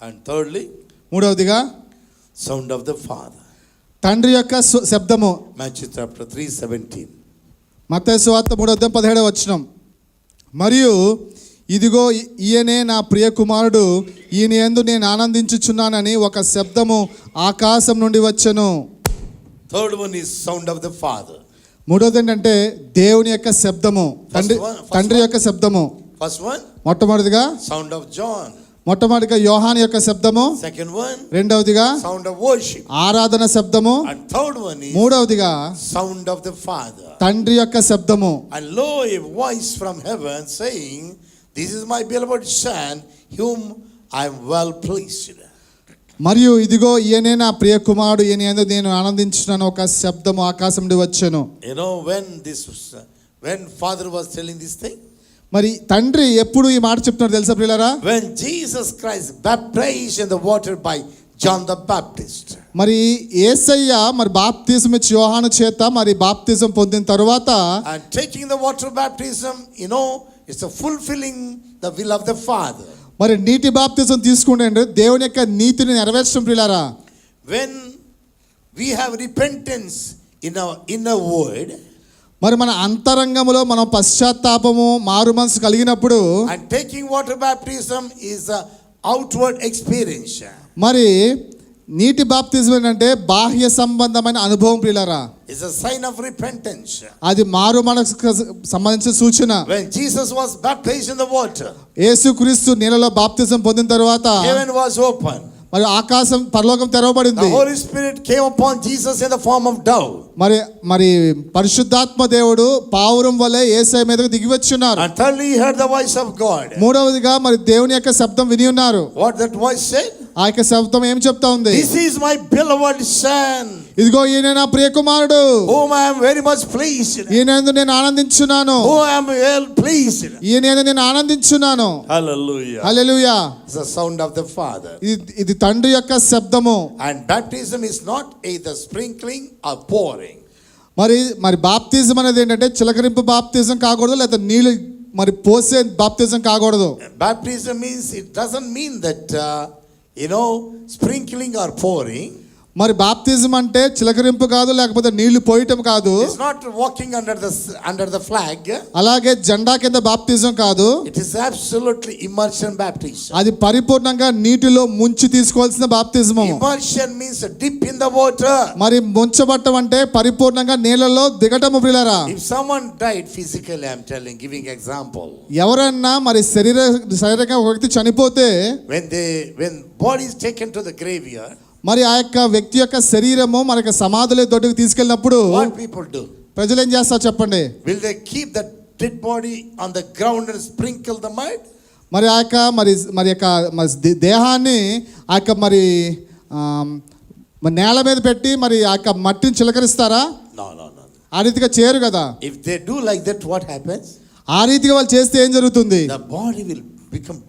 [SPEAKER 1] And thirdly,
[SPEAKER 2] మూడవదిగా
[SPEAKER 1] sound of the Father.
[SPEAKER 2] తండ్రి యొక్క శబ్దము.
[SPEAKER 1] Matthew chapter 3:17.
[SPEAKER 2] మత్తయి సువార్త 3:17 మరియు ఇదిగో ఈయనే నా ప్రియ కుమారుడు, ఈయన యందు నేను ఆనందించుచున్నానని ఒక శబ్దము ఆకాశం నుండి వచ్చెను.
[SPEAKER 1] Third one is sound of the Father.
[SPEAKER 2] మూడోది ఏంటంటే దేవుని యొక్క శబ్దము, తండ్రి యొక్క శబ్దము.
[SPEAKER 1] First one,
[SPEAKER 2] మొట్టమొదటిగా
[SPEAKER 1] sound of John.
[SPEAKER 2] మొట్టమొదటిగా యోహాను యొక్క శబ్దము.
[SPEAKER 1] Second one,
[SPEAKER 2] రెండవదిగా
[SPEAKER 1] sound of worship.
[SPEAKER 2] ఆరాధన శబ్దము.
[SPEAKER 1] And third one is
[SPEAKER 2] మూడవదిగా
[SPEAKER 1] sound of the Father.
[SPEAKER 2] తండ్రి యొక్క శబ్దము.
[SPEAKER 1] And lo, a voice from heaven saying, this is my beloved son, whom I am well pleased.
[SPEAKER 2] మరియు ఇదిగో ఈయనే నా ప్రియ కుమారుడు, ఈయన యందు నేను ఆనందించున్నాను ఒక శబ్దము ఆకాశం నుండి వచ్చెను.
[SPEAKER 1] You know, when this When father was telling this thing,
[SPEAKER 2] మరి తండ్రి ఎప్పుడు ఈ మాట చెప్తున్నాడు తెలుసా ప్రియులారా?
[SPEAKER 1] when Jesus Christ baptized in the water by John the Baptist,
[SPEAKER 2] మరి యేసయ్య మరి బాప్తిజం ఇచ్చి యోహాను చేత మరి బాప్తిజం పొందిన తరువాత
[SPEAKER 1] and taking the water baptism, you know, it's a fulfilling the will of the Father.
[SPEAKER 2] మరి నీటి బాప్తిజం తీసుకుంటే దేవుని యొక్క నీతిని నెరవేర్చడం ప్రియులారా.
[SPEAKER 1] When we have repentance in our inner word,
[SPEAKER 2] మరి మన అంతరంగములో మనం పశ్చాత్తాపము మారు మనసు కలిగినప్పుడు
[SPEAKER 1] and taking water baptism is a outward experience.
[SPEAKER 2] మరి నీటి బాప్తిజం ఏంటంటే బాహ్య సంబంధమైన అనుభవం ప్రియులారా.
[SPEAKER 1] It's a sign of repentance.
[SPEAKER 2] అది మారు మనసుకు సంబంధించిన సూచన.
[SPEAKER 1] When Jesus was baptized in the water,
[SPEAKER 2] యేసుక్రీస్తు నీళ్ళలో బాప్తిజం పొందిన తరువాత
[SPEAKER 1] heaven was open.
[SPEAKER 2] మరి ఆకాశం పరలోకం తెరవబడింది.
[SPEAKER 1] The Holy Spirit came upon Jesus in the form of dove.
[SPEAKER 2] మరి పరిశుద్ధాత్మ దేవుడు పావురం వలె యేసయ్య మీదకు దిగి వచ్చున్నారు.
[SPEAKER 1] And thirdly he heard the voice of God.
[SPEAKER 2] మూడవదిగా మరి దేవుని యొక్క శబ్దం విని ఉన్నారు.
[SPEAKER 1] What that voice said?
[SPEAKER 2] ఆ యొక్క శబ్దం ఏం చెప్తా ఉంది?
[SPEAKER 1] This is my beloved son,
[SPEAKER 2] ఇదిగో ఈయన నా ప్రియ కుమారుడు,
[SPEAKER 1] whom I am very much pleased.
[SPEAKER 2] ఈయనందు నేను ఆనందించున్నాను.
[SPEAKER 1] Whom I am well pleased.
[SPEAKER 2] ఈయనందు నేను ఆనందించున్నాను.
[SPEAKER 1] Hallelujah.
[SPEAKER 2] Hallelujah.
[SPEAKER 1] It's the sound of the Father.
[SPEAKER 2] ఇది తండ్రి యొక్క శబ్దము.
[SPEAKER 1] And baptism is not either sprinkling or pouring.
[SPEAKER 2] మరి బాప్తిజం అనేది ఏంటంటే చిలకరింపు బాప్తిజం కాకూడదు, లేదా నీళ్ళు మరి పోసే బాప్తిజం కాకూడదు.
[SPEAKER 1] Baptism means, it doesn't mean that sprinkling or pouring.
[SPEAKER 2] మరి బాప్తిజం అంటే చిలకరింపు కాదు, లేకపోతే నీళ్లు పోయటం కాదు.
[SPEAKER 1] It's not walking under the flag.
[SPEAKER 2] అలాగే జెండా కింద బాప్తిజం కాదు.
[SPEAKER 1] It is absolutely immersion baptism.
[SPEAKER 2] అది పరిపూర్ణంగా నీటిలో ముంచి తీసుకోవాల్సిన బాప్తిజం.
[SPEAKER 1] Immersion means a dip in the water.
[SPEAKER 2] మరి ముంచబట్టం అంటే పరిపూర్ణంగా నీళ్ళలో దిగటము ప్రియులారా.
[SPEAKER 1] If someone died physically, I'm giving example.
[SPEAKER 2] ఎవరన్నా మరి శరీరంగా ఒక వ్యక్తి చనిపోతే
[SPEAKER 1] when body is taken to the graveyard,
[SPEAKER 2] మరి ఆ యొక్క వ్యక్తి యొక్క శరీరము మనకి సమాధుల దొడ్డుకు తీసుకెళ్ళినప్పుడు
[SPEAKER 1] what people do?
[SPEAKER 2] ప్రజలు ఏం చేస్తారు చెప్పండి?
[SPEAKER 1] Will they keep the dead body on the ground and sprinkle the mud?
[SPEAKER 2] మరి ఆ యొక్క మరి యొక్క దేహాన్ని ఆ యొక్క మరి నేల మీద పెట్టి మరి ఆ యొక్క మట్టిని చిలకరిస్తారా?
[SPEAKER 1] No.
[SPEAKER 2] ఆ రీతిగా చేయరు కదా.
[SPEAKER 1] If they do like that, what happens?
[SPEAKER 2] ఆ రీతిగా వాళ్ళు చేస్తే ఏం జరుగుతుంది?
[SPEAKER 1] The body will become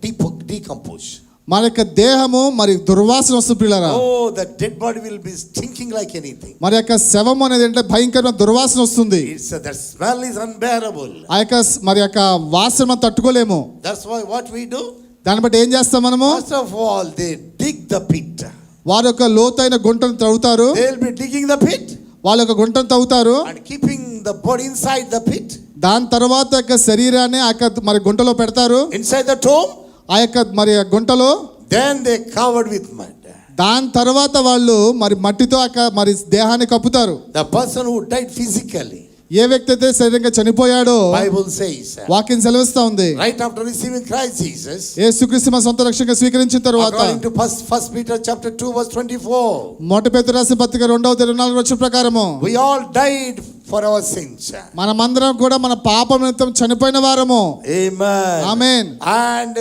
[SPEAKER 1] decomposed.
[SPEAKER 2] మన యొక్క దేహము మరి దుర్వాసన వస్తుంది ప్రియులారా.
[SPEAKER 1] Oh, the dead body will be stinking like anything.
[SPEAKER 2] మరి యొక్క శవం అనేది అంటే భయంకరమైన దుర్వాసన వస్తుంది.
[SPEAKER 1] That smell is unbearable.
[SPEAKER 2] ఆ యొక్క మరి యొక్క వాసన మనం తట్టుకోలేము.
[SPEAKER 1] That's why what we do?
[SPEAKER 2] దాన్ని బట్టి ఏం చేస్తాం మనము?
[SPEAKER 1] First of all, they dig the pit.
[SPEAKER 2] వారి యొక్క లోతైన గుంటను తవ్వుతారు.
[SPEAKER 1] They will be digging the pit.
[SPEAKER 2] వాళ్ళ యొక్క గుంటను తవ్వుతారు.
[SPEAKER 1] And keeping the body inside the pit.
[SPEAKER 2] దాని తర్వాత యొక్క శరీరాన్ని ఆ యొక్క మరి గుంటలో పెడతారు.
[SPEAKER 1] Inside the tomb.
[SPEAKER 2] ఆ యొక్క మరి గుంటలో.
[SPEAKER 1] Then they covered with mud.
[SPEAKER 2] దాని తర్వాత వాళ్ళు మరి మట్టితో మరి దేహాన్ని కప్పుతారు.
[SPEAKER 1] The person who died physically,
[SPEAKER 2] ఏ వ్యక్తి అయితే శరీరంగా చనిపోయాడో
[SPEAKER 1] Bible says,
[SPEAKER 2] వాక్యం సెలవిస్తా ఉంది,
[SPEAKER 1] right after receiving Christ Jesus,
[SPEAKER 2] యేసుక్రీస్తు మన సొంత రక్షణగా స్వీకరించిన తరువాత,
[SPEAKER 1] according to 1 Peter chapter 2 verse 24,
[SPEAKER 2] మొదటి పేతురు రాసిన పత్రిక 2:24 వచనం ప్రకారము,
[SPEAKER 1] we all died for our sins.
[SPEAKER 2] మనమందరం కూడా మన పాపం నిమిత్తం చనిపోయిన వారము.
[SPEAKER 1] Amen.
[SPEAKER 2] Amen.
[SPEAKER 1] And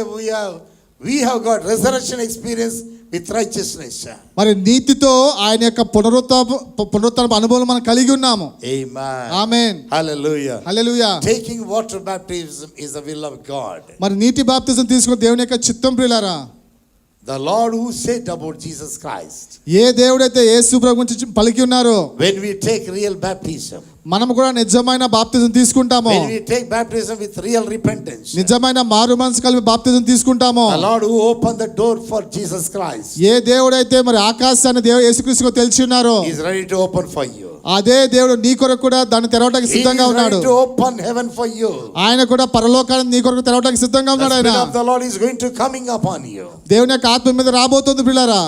[SPEAKER 1] we have got resurrection experience with righteousness.
[SPEAKER 2] మరి నీతితో ఆయన యొక్క పునరుత్థాన అనుభవం మనం కలిగి ఉన్నాము.
[SPEAKER 1] Amen.
[SPEAKER 2] Amen.
[SPEAKER 1] Hallelujah.
[SPEAKER 2] Hallelujah.
[SPEAKER 1] Taking water baptism is the will of God.
[SPEAKER 2] మరి నీటి బాప్తిజం తీసుకున్న దేవుని యొక్క చిత్తం ప్రియులారా.
[SPEAKER 1] The Lord who said about Jesus Christ,
[SPEAKER 2] ఏ దేవుడైతే యేసు ప్రభు గురించి పలికి ఉన్నారో,
[SPEAKER 1] when we take real baptism,
[SPEAKER 2] మనము కూడా నిజమైన బాప్తిజం తీసుకుంటాము.
[SPEAKER 1] when we take baptism with real repentance,
[SPEAKER 2] నిజమైన మారు మనసు కలిపి బాప్తిజం తీసుకుంటాము.
[SPEAKER 1] the Lord who opened the door for Jesus Christ,
[SPEAKER 2] ఏ దేవుడైతే మరి ఆకాశాన్ని యేసుక్రీస్తుకు తెలిసి ఉన్నారో,
[SPEAKER 1] is ready to open for you.
[SPEAKER 2] అదే దేవుడు నీ కొరకు కూడా దాన్ని తెరవడానికి సిద్ధంగా ఉన్నాడు.
[SPEAKER 1] He is ready to open heaven for you.
[SPEAKER 2] ఆయన కూడా పరలోకాన్ని నీ కొరకు తెరవడానికి సిద్ధంగా ఉన్నాడు. ఆయన,
[SPEAKER 1] the Spirit of the Lord is going to coming upon you.
[SPEAKER 2] దేవుని యొక్క ఆత్మ మీద రాబోతుంది ప్రియులారా.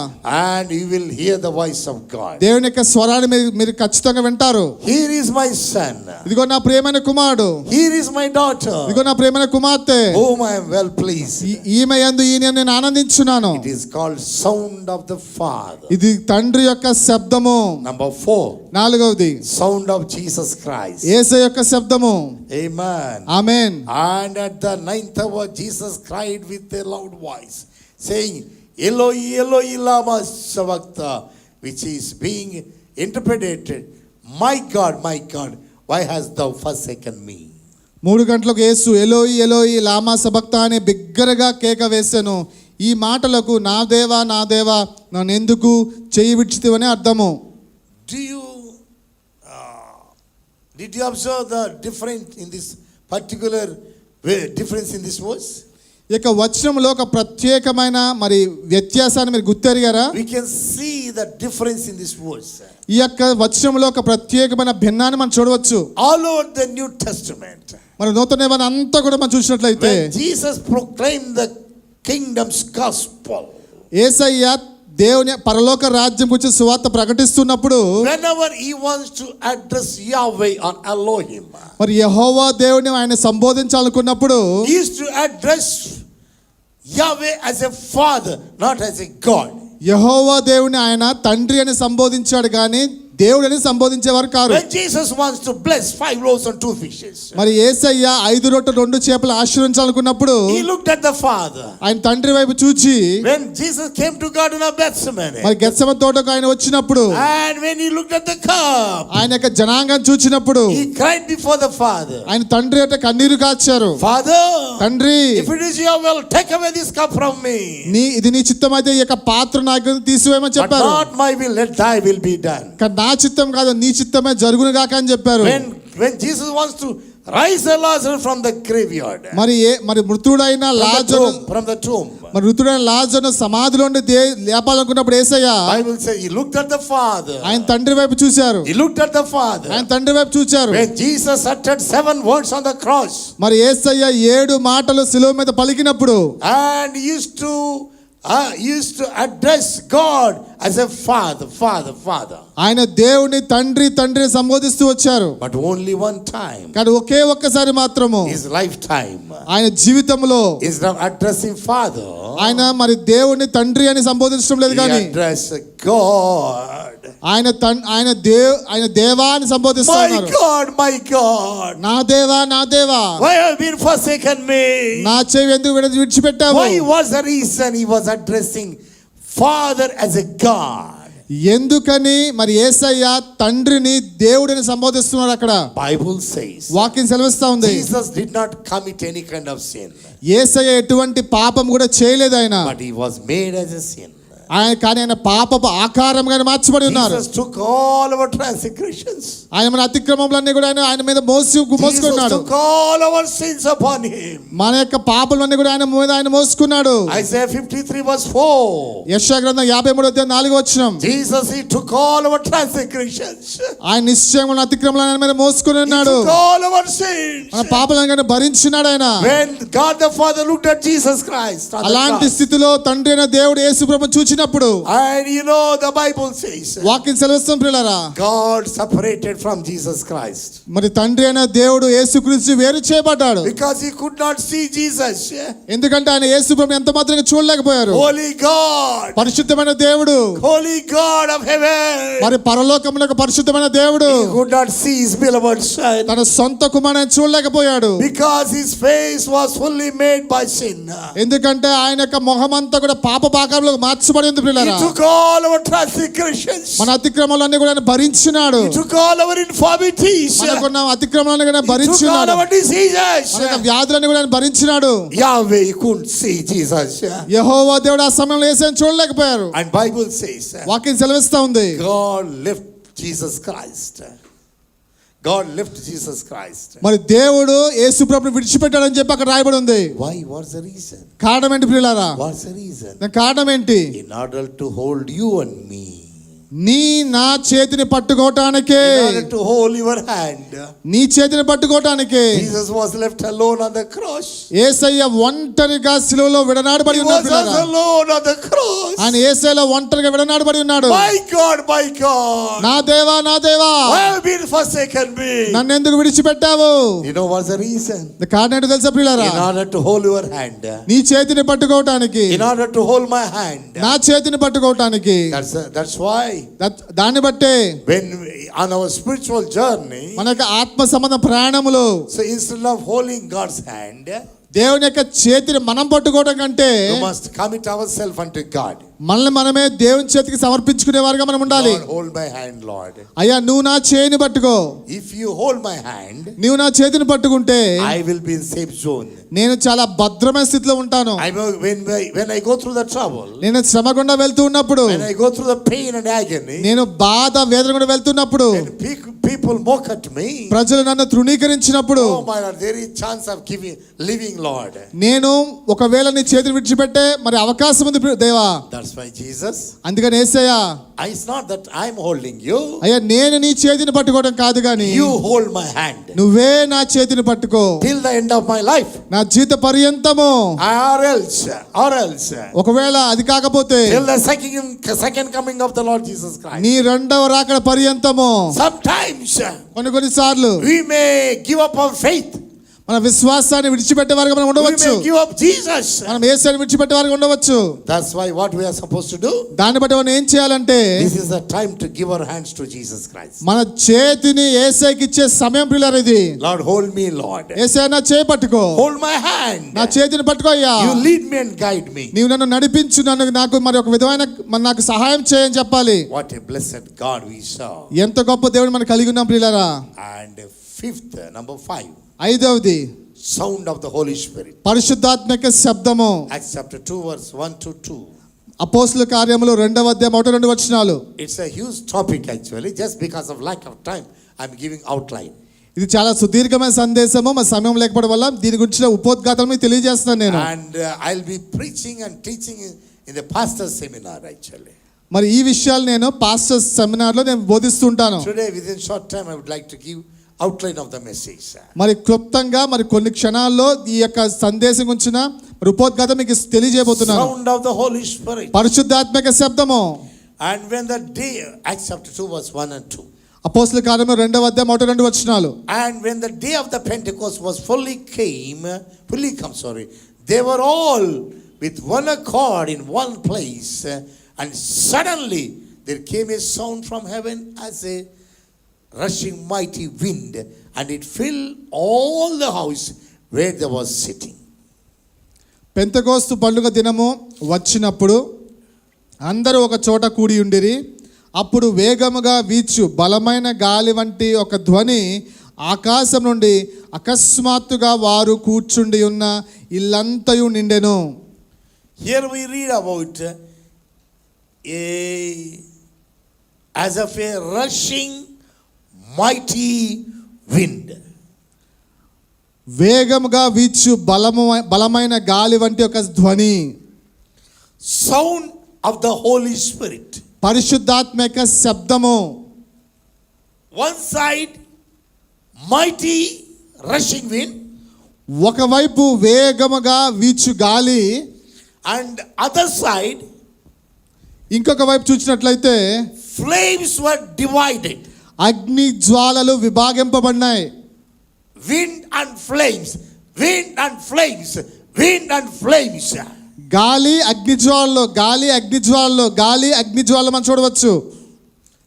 [SPEAKER 1] And you will hear the voice of God.
[SPEAKER 2] దేవుని యొక్క స్వరాన్ని మీరు ఖచ్చితంగా వింటారు.
[SPEAKER 1] Here is my son.
[SPEAKER 2] ఇదిగో నా ప్రియమైన కుమారుడు.
[SPEAKER 1] Here is my daughter.
[SPEAKER 2] ఇదిగో నా ప్రియమైన కుమార్తె.
[SPEAKER 1] Whom I am well pleased.
[SPEAKER 2] ఈమె యందు ఈయన నేను ఆనందించున్నాను.
[SPEAKER 1] It is called sound of the Father.
[SPEAKER 2] ఇది తండ్రి యొక్క శబ్దము.
[SPEAKER 1] Number 4.
[SPEAKER 2] నాలుగవది
[SPEAKER 1] sound of Jesus Christ.
[SPEAKER 2] యేసు యొక్క శబ్దము.
[SPEAKER 1] Amen.
[SPEAKER 2] Amen.
[SPEAKER 1] And at the 9th hour Jesus cried with a loud voice, saying, Eloi, Eloi, lama sabachthani, which is being interpreted, my God, why hast thou forsaken me?
[SPEAKER 2] 3 గంటలకు యేసు ఎలోయి ఎలోయి లామా సబక్తా అని బిగ్గరగా కేక వేసెను. ఈ మాటలకు నా దేవా నన్ను ఎందుకు చెయ్యి విడిచితివని అర్థము.
[SPEAKER 1] Did you observe the difference in this particular difference in this verse?
[SPEAKER 2] ఇక వచనంలో ఒక ప్రత్యేకమైన మరి వ్యత్యాసాన్ని మీరు గుర్తెరిగారా?
[SPEAKER 1] We can see the difference in this verse.
[SPEAKER 2] ఈ యొక్క వచనంలో ఒక ప్రత్యేకమైన భిన్నాన్ని మనం చూడవచ్చు.
[SPEAKER 1] All over the New Testament,
[SPEAKER 2] మరి నూతన నిబంధన అంతా కూడా మనం చూసినట్లయితే
[SPEAKER 1] when Jesus proclaimed the kingdom's gospel,
[SPEAKER 2] యేసయ్య దేవుని పరలోక రాజ్యం గురించి సువార్త ప్రకటిస్తున్నప్పుడు,
[SPEAKER 1] whenever he wants to address Yahweh or Elohim,
[SPEAKER 2] మరి యెహోవా దేవుని ఆయన సంబోధించాలనుకున్నప్పుడు
[SPEAKER 1] he used to address Yahweh as a father, not as a God.
[SPEAKER 2] యెహోవా దేవుని ఆయన తండ్రి అని సంబోధించాడు కానీ దేవుడని సంబోధించేవారు car.
[SPEAKER 1] When Jesus wants to bless 5 loaves and 2 fishes,
[SPEAKER 2] మరి యేసయ్య 5 రొట్టెలు 2 చేపలు ఆశీర్వదించాలనుకున్నప్పుడు
[SPEAKER 1] he looked at the Father.
[SPEAKER 2] ఆయన తండ్రి వైపు చూచి,
[SPEAKER 1] When Jesus came to Garden of Gethsemane,
[SPEAKER 2] మరి గెత్సేమనే తోటకు ఆయన వచ్చినప్పుడు,
[SPEAKER 1] and when he looked at the cup,
[SPEAKER 2] ఆయన యొక్క జనాంగం చూచినప్పుడు
[SPEAKER 1] he cried before the Father.
[SPEAKER 2] ఆయన తండ్రి అంటే కన్నీరు కార్చారు.
[SPEAKER 1] Father,
[SPEAKER 2] తండ్రి,
[SPEAKER 1] if it is your will, take away this cup from me.
[SPEAKER 2] ఇది నీ చిత్తమైతే ఈ యొక్క పాత్ర నాకు తీసివేయమని
[SPEAKER 1] But
[SPEAKER 2] చెప్పారు.
[SPEAKER 1] not my will, let thy will be done.
[SPEAKER 2] నా చిత్తం కాదు నీ చిత్తమే జరుగును గాక అని చెప్పారు.
[SPEAKER 1] When Jesus wants to rise Lazarus from the graveyard,
[SPEAKER 2] మరి మృతుడైన లాజరు
[SPEAKER 1] from the tomb,
[SPEAKER 2] మరి మృతుడైన లాజరును సమాధిలో నుండి లేపాలనుకున్నప్పుడు యేసయ్య
[SPEAKER 1] Bible says he looked at the Father.
[SPEAKER 2] ఆయన తండ్రి వైపు చూశారు.
[SPEAKER 1] He looked at the Father.
[SPEAKER 2] ఆయన తండ్రి వైపు చూశారు.
[SPEAKER 1] When Jesus uttered 7 words on the cross,
[SPEAKER 2] మరి యేసయ్య 7 మాటలు శిలువ మీద పలికినప్పుడు,
[SPEAKER 1] and he used to address God as a father.
[SPEAKER 2] ఆయన దేవుని తండ్రి సంబోధిస్తూ వచ్చారు.
[SPEAKER 1] But only one time,
[SPEAKER 2] కానీ ఒక్కసారి మాత్రము
[SPEAKER 1] his lifetime,
[SPEAKER 2] ఆయన జీవితంలో
[SPEAKER 1] instead of addressing Father,
[SPEAKER 2] ఆయన మరి దేవుని తండ్రి అని సంబోధించడం లేదు
[SPEAKER 1] he
[SPEAKER 2] కానీ
[SPEAKER 1] addressed God.
[SPEAKER 2] ఆయన దేవా అని సంబోధిస్తున్నారు.
[SPEAKER 1] My God,
[SPEAKER 2] నా దేవా
[SPEAKER 1] why have you forsaken me?
[SPEAKER 2] నా చెవి ఎందుకు విడిచిపెట్టావు?
[SPEAKER 1] Why was the reason he was addressing Father as a God?
[SPEAKER 2] ఎందుకని మరి యేసయ్య తండ్రిని దేవుడిని సంబోధిస్తున్నారు అక్కడ?
[SPEAKER 1] Bible says
[SPEAKER 2] వాక్యం సెలవిస్తా ఉంది,
[SPEAKER 1] Jesus did not commit any kind of sin,
[SPEAKER 2] యేసయ్య ఎటువంటి పాపం కూడా చేయలేదు ఆయన.
[SPEAKER 1] but he was made as a sin.
[SPEAKER 2] కానీ ఆయన పాపపు ఆకారంగా మార్చబడి ఉన్నారు.
[SPEAKER 1] Jesus took all our transgressions.
[SPEAKER 2] ఆయన మన అతిక్రమములన్నీ కూడా ఆయన మీద మోసుకున్నాడు.
[SPEAKER 1] Jesus took all our sins upon him.
[SPEAKER 2] మన యొక్క పాపములన్నీ కూడా ఆయన మీద ఆయన మోసుకున్నాడు.
[SPEAKER 1] Isaiah 53 verse 4.
[SPEAKER 2] యెషయా గ్రంథం 53:4
[SPEAKER 1] Jesus, he took all our transgressions.
[SPEAKER 2] ఆయన నిశ్చయం మన అతిక్రమములను ఆయన మీద మోసుకొని ఉన్నాడు.
[SPEAKER 1] He took all our sins.
[SPEAKER 2] మన పాపాలను భరించినాడు ఆయన.
[SPEAKER 1] When God the Father looked at Jesus Christ,
[SPEAKER 2] అలాంటి స్థితిలో తండ్రి అయిన దేవుడు యేసు ప్రభువును చూచినప్పుడు,
[SPEAKER 1] and the Bible says
[SPEAKER 2] వాక్యం సెలవిస్తుంది ప్రియులారా,
[SPEAKER 1] God separated from Jesus Christ.
[SPEAKER 2] మరి తండ్రి అయిన దేవుడు యేసుక్రీస్తు వేరు చేయబడ్డాడు.
[SPEAKER 1] Because he could not see Jesus.
[SPEAKER 2] ఎందుకంటే ఆయన యేసు ప్రభువును ఎంత మాత్రంగా చూడలేకపోయారు.
[SPEAKER 1] Holy God,
[SPEAKER 2] పరిశుద్ధమైన దేవుడు,
[SPEAKER 1] holy God of heaven,
[SPEAKER 2] మరి పరలోకమునకు పరిశుద్ధమైన దేవుడు
[SPEAKER 1] he could not see his beloved son.
[SPEAKER 2] తన సొంత కుమారుని చూడలేకపోయాడు.
[SPEAKER 1] Because his face was fully made by sin.
[SPEAKER 2] ఎందుకంటే ఆయన యొక్క మొహమంతా కూడా పాపపాకంలో మార్చబడి ఉంది ప్రియులారా.
[SPEAKER 1] He took all our transgressions.
[SPEAKER 2] మన అతిక్రమాలన్నీ కూడా ఆయన భరించినాడు.
[SPEAKER 1] He took all our infirmities.
[SPEAKER 2] మనకున్న అతిక్రమాలన్నీ కూడా
[SPEAKER 1] He took all
[SPEAKER 2] భరించినాడు.
[SPEAKER 1] our diseases.
[SPEAKER 2] మన వ్యాధులన్నీ కూడా ఆయన భరించినాడు.
[SPEAKER 1] Yahweh couldn't see Jesus.
[SPEAKER 2] యెహోవా దేవుడు ఆ సమయంలో యేసుని చూడలేకపోయారు.
[SPEAKER 1] And Bible says
[SPEAKER 2] వాక్యం సెలవిస్తా ఉంది,
[SPEAKER 1] God left Jesus Christ. God left Jesus Christ.
[SPEAKER 2] మరి దేవుడు యేసు ప్రభువుని విడిచిపెట్టాడని చెప్పి అక్కడ రాయబడి ఉంది.
[SPEAKER 1] Why? What's the reason?
[SPEAKER 2] కారణం ఏంటి ప్రియులారా?
[SPEAKER 1] What's the reason?
[SPEAKER 2] కారణం ఏంటి?
[SPEAKER 1] In order to hold you and me.
[SPEAKER 2] నా చేతిని పట్టుకోవటానికే,
[SPEAKER 1] In order to hold your hand.
[SPEAKER 2] నీ చేతిని పట్టుకోవటానికే
[SPEAKER 1] Jesus was left alone on the cross.
[SPEAKER 2] యేసయ్య ఒంటరిగా శిలువలో విడనాడబడి
[SPEAKER 1] He
[SPEAKER 2] ఉన్నాడు.
[SPEAKER 1] was alone on the cross.
[SPEAKER 2] ఆయన యేసయ్యలో ఒంటరిగా విడనాడబడి ఉన్నాడు.
[SPEAKER 1] My God.
[SPEAKER 2] నా దేవా
[SPEAKER 1] Why have you forsaken me?
[SPEAKER 2] నన్ను ఎందుకు విడిచిపెట్టావు?
[SPEAKER 1] You know what's the reason?
[SPEAKER 2] కారణం ఏంటో తెలుసా ప్రియులారా?
[SPEAKER 1] In order to hold your hand.
[SPEAKER 2] నీ చేతిని పట్టుకోవటానికి,
[SPEAKER 1] In order to hold my hand.
[SPEAKER 2] నా చేతిని పట్టుకోవటానికి.
[SPEAKER 1] That's why
[SPEAKER 2] దాన్ని బట్టే
[SPEAKER 1] when on our spiritual journey,
[SPEAKER 2] మన యొక్క ఆత్మ సంబంధ ప్రయాణములో,
[SPEAKER 1] so instead of holding God's hand,
[SPEAKER 2] దేవుని యొక్క చేతిని మనం పట్టుకోవడం కంటే
[SPEAKER 1] we must commit ourselves unto God.
[SPEAKER 2] మనల్ని మనమే దేవుని చేతికి సమర్పించుకునే వారుగా మనం ఉండాలి.
[SPEAKER 1] Lord, hold my hand, Lord.
[SPEAKER 2] అయ్యా నువ్వు నా చేయిని పట్టుకో.
[SPEAKER 1] If you hold my hand,
[SPEAKER 2] నీవు నా చేతిని పట్టుకుంటే
[SPEAKER 1] I will be in safe zone.
[SPEAKER 2] నేను చాలా భద్రమైన స్థితిలో ఉంటాను.
[SPEAKER 1] When I go through the trouble,
[SPEAKER 2] నేను శ్రమ గుండా వెళ్తూ ఉన్నప్పుడు,
[SPEAKER 1] when I go through the pain and agony,
[SPEAKER 2] నేను బాధ వేదన గుండా వెళ్తున్నప్పుడు,
[SPEAKER 1] when people mock at me,
[SPEAKER 2] ప్రజలు నన్ను తృణీకరించినప్పుడు,
[SPEAKER 1] oh my Lord, there is chance of living, Lord.
[SPEAKER 2] నేను ఒకవేళ నీ చేతిని విడిచిపెట్టే మరి అవకాశం ఉంది దేవా.
[SPEAKER 1] That's why Jesus,
[SPEAKER 2] అందుకని యేసయ్యా,
[SPEAKER 1] it's not that I'm holding you.
[SPEAKER 2] అయ్యా నేను నీ చేతిని పట్టుకోవడం కాదు గాని
[SPEAKER 1] You hold my hand.
[SPEAKER 2] నువ్వే నా చేతిని పట్టుకో
[SPEAKER 1] Till the end of my life.
[SPEAKER 2] నా జీవిత పర్యంతము.
[SPEAKER 1] Or else.
[SPEAKER 2] ఒకవేళ అది కాకపోతే
[SPEAKER 1] Till the second coming of the Lord Jesus Christ.
[SPEAKER 2] నీ రెండవ రాకడ పర్యంతము.
[SPEAKER 1] Sometimes
[SPEAKER 2] కొన్ని సార్లు
[SPEAKER 1] we may give up our faith.
[SPEAKER 2] మన విశ్వాసాన్ని విడిచిపెట్టే వారుగా మనం ఉండవచ్చు.
[SPEAKER 1] We may give up Jesus.
[SPEAKER 2] మనం యేసుని విడిచిపెట్టే వారుగా ఉండవచ్చు.
[SPEAKER 1] That's why what we are supposed to do,
[SPEAKER 2] దాన్ని బట్టి మనం ఏం చేయాలంటే,
[SPEAKER 1] this is the time to give our hands to Jesus Christ.
[SPEAKER 2] మన చేతిని యేసుకి ఇచ్చే సమయం ప్రియులారా ఇది.
[SPEAKER 1] Lord, hold me, Lord.
[SPEAKER 2] యేసయ్య నా చేయి పట్టుకో.
[SPEAKER 1] Hold my hand.
[SPEAKER 2] నా చేతిని పట్టుకో అయ్యా.
[SPEAKER 1] You lead me and guide me.
[SPEAKER 2] నీవు నన్ను నడిపించు, నాకు మరి ఒక విధమైన నాకు సహాయం చేయని చెప్పాలి.
[SPEAKER 1] What a blessed God we serve.
[SPEAKER 2] ఎంత గొప్ప దేవుడు మనం కలిగి ఉన్నాం ప్రియులారా.
[SPEAKER 1] And fifth, number 5,
[SPEAKER 2] ఐదవది
[SPEAKER 1] sound of the Holy Spirit.
[SPEAKER 2] పరిశుద్ధాత్మక శబ్దము.
[SPEAKER 1] Acts chapter 2 verse 1 to 2.
[SPEAKER 2] అపోస్తలుల కార్యములు 2వ అధ్యాయం 1-2 వచనాలు.
[SPEAKER 1] It's a huge topic actually. Just because of lack of time, I'm giving outline.
[SPEAKER 2] ఇది చాలా సుదీర్ఘమైన సందేశము, మా సమయం లేకపోవడం వల్ల దీని గురించి ఉపోద్ఘాతం మీకు తెలియజేస్తాను నేను.
[SPEAKER 1] And I'll be preaching and teaching in the pastor's seminar actually.
[SPEAKER 2] మరి ఈ విషయాలు నేను పాస్టర్స్ సెమినార్లో నేను బోధిస్తుంటాను.
[SPEAKER 1] Today within short time I would like to give outline of the message.
[SPEAKER 2] మరి క్లుప్తంగా మరి కొన్ని క్షణాల్లో ఈ యొక్క సందేశం గురించిన ఉపోద్ఘాతం మీకు తెలియజేయబోతున్నాను.
[SPEAKER 1] Sound of the Holy Spirit.
[SPEAKER 2] పరిశుద్ధాత్మక శబ్దము.
[SPEAKER 1] And when the day, Acts chapter 2 verse 1 and 2.
[SPEAKER 2] అపోస్తలుల కార్యములు 2వ అధ్యాయం 1-2 వచనాలు.
[SPEAKER 1] And when the day of the Pentecost was fully come, they were all with one accord in one place, and suddenly there came a sound from heaven as a rushing mighty wind, and it filled all the house where they was sitting.
[SPEAKER 2] Pentecost పండుగ దినము వచ్చినప్పుడు అందరూ ఒక చోట కూడి ఉండిరి. అప్పుడు వేగముగా వీచు బలమైన గాలి వంటి ఒక ధ్వని ఆకాశం నుండి అకస్మాత్తుగా వారు కూర్చుండి ఉన్న ఇల్లంతయు నిండెను.
[SPEAKER 1] Here we read about as of a rushing mighty wind.
[SPEAKER 2] వేగముగా వీచు బలమైన గాలి వంటి ఒక ధ్వని.
[SPEAKER 1] Sound of the Holy Spirit.
[SPEAKER 2] పరిశుద్ధాత్మక శబ్దము.
[SPEAKER 1] One side mighty rushing wind,
[SPEAKER 2] ఒకవైపు వేగముగా వీచు గాలి,
[SPEAKER 1] and other side
[SPEAKER 2] ఇంకొక వైపు చూసినట్లయితే
[SPEAKER 1] flames were divided.
[SPEAKER 2] అగ్ని జ్వాలలు విభాగింపబడినాయి.
[SPEAKER 1] Wind and flames, wind and flames, wind and flames.
[SPEAKER 2] గాలి అగ్నిజ్వాలలో, గాలి అగ్నిజ్వాలలో, గాలి అగ్నిజ్వాలలో మనం చూడవచ్చు.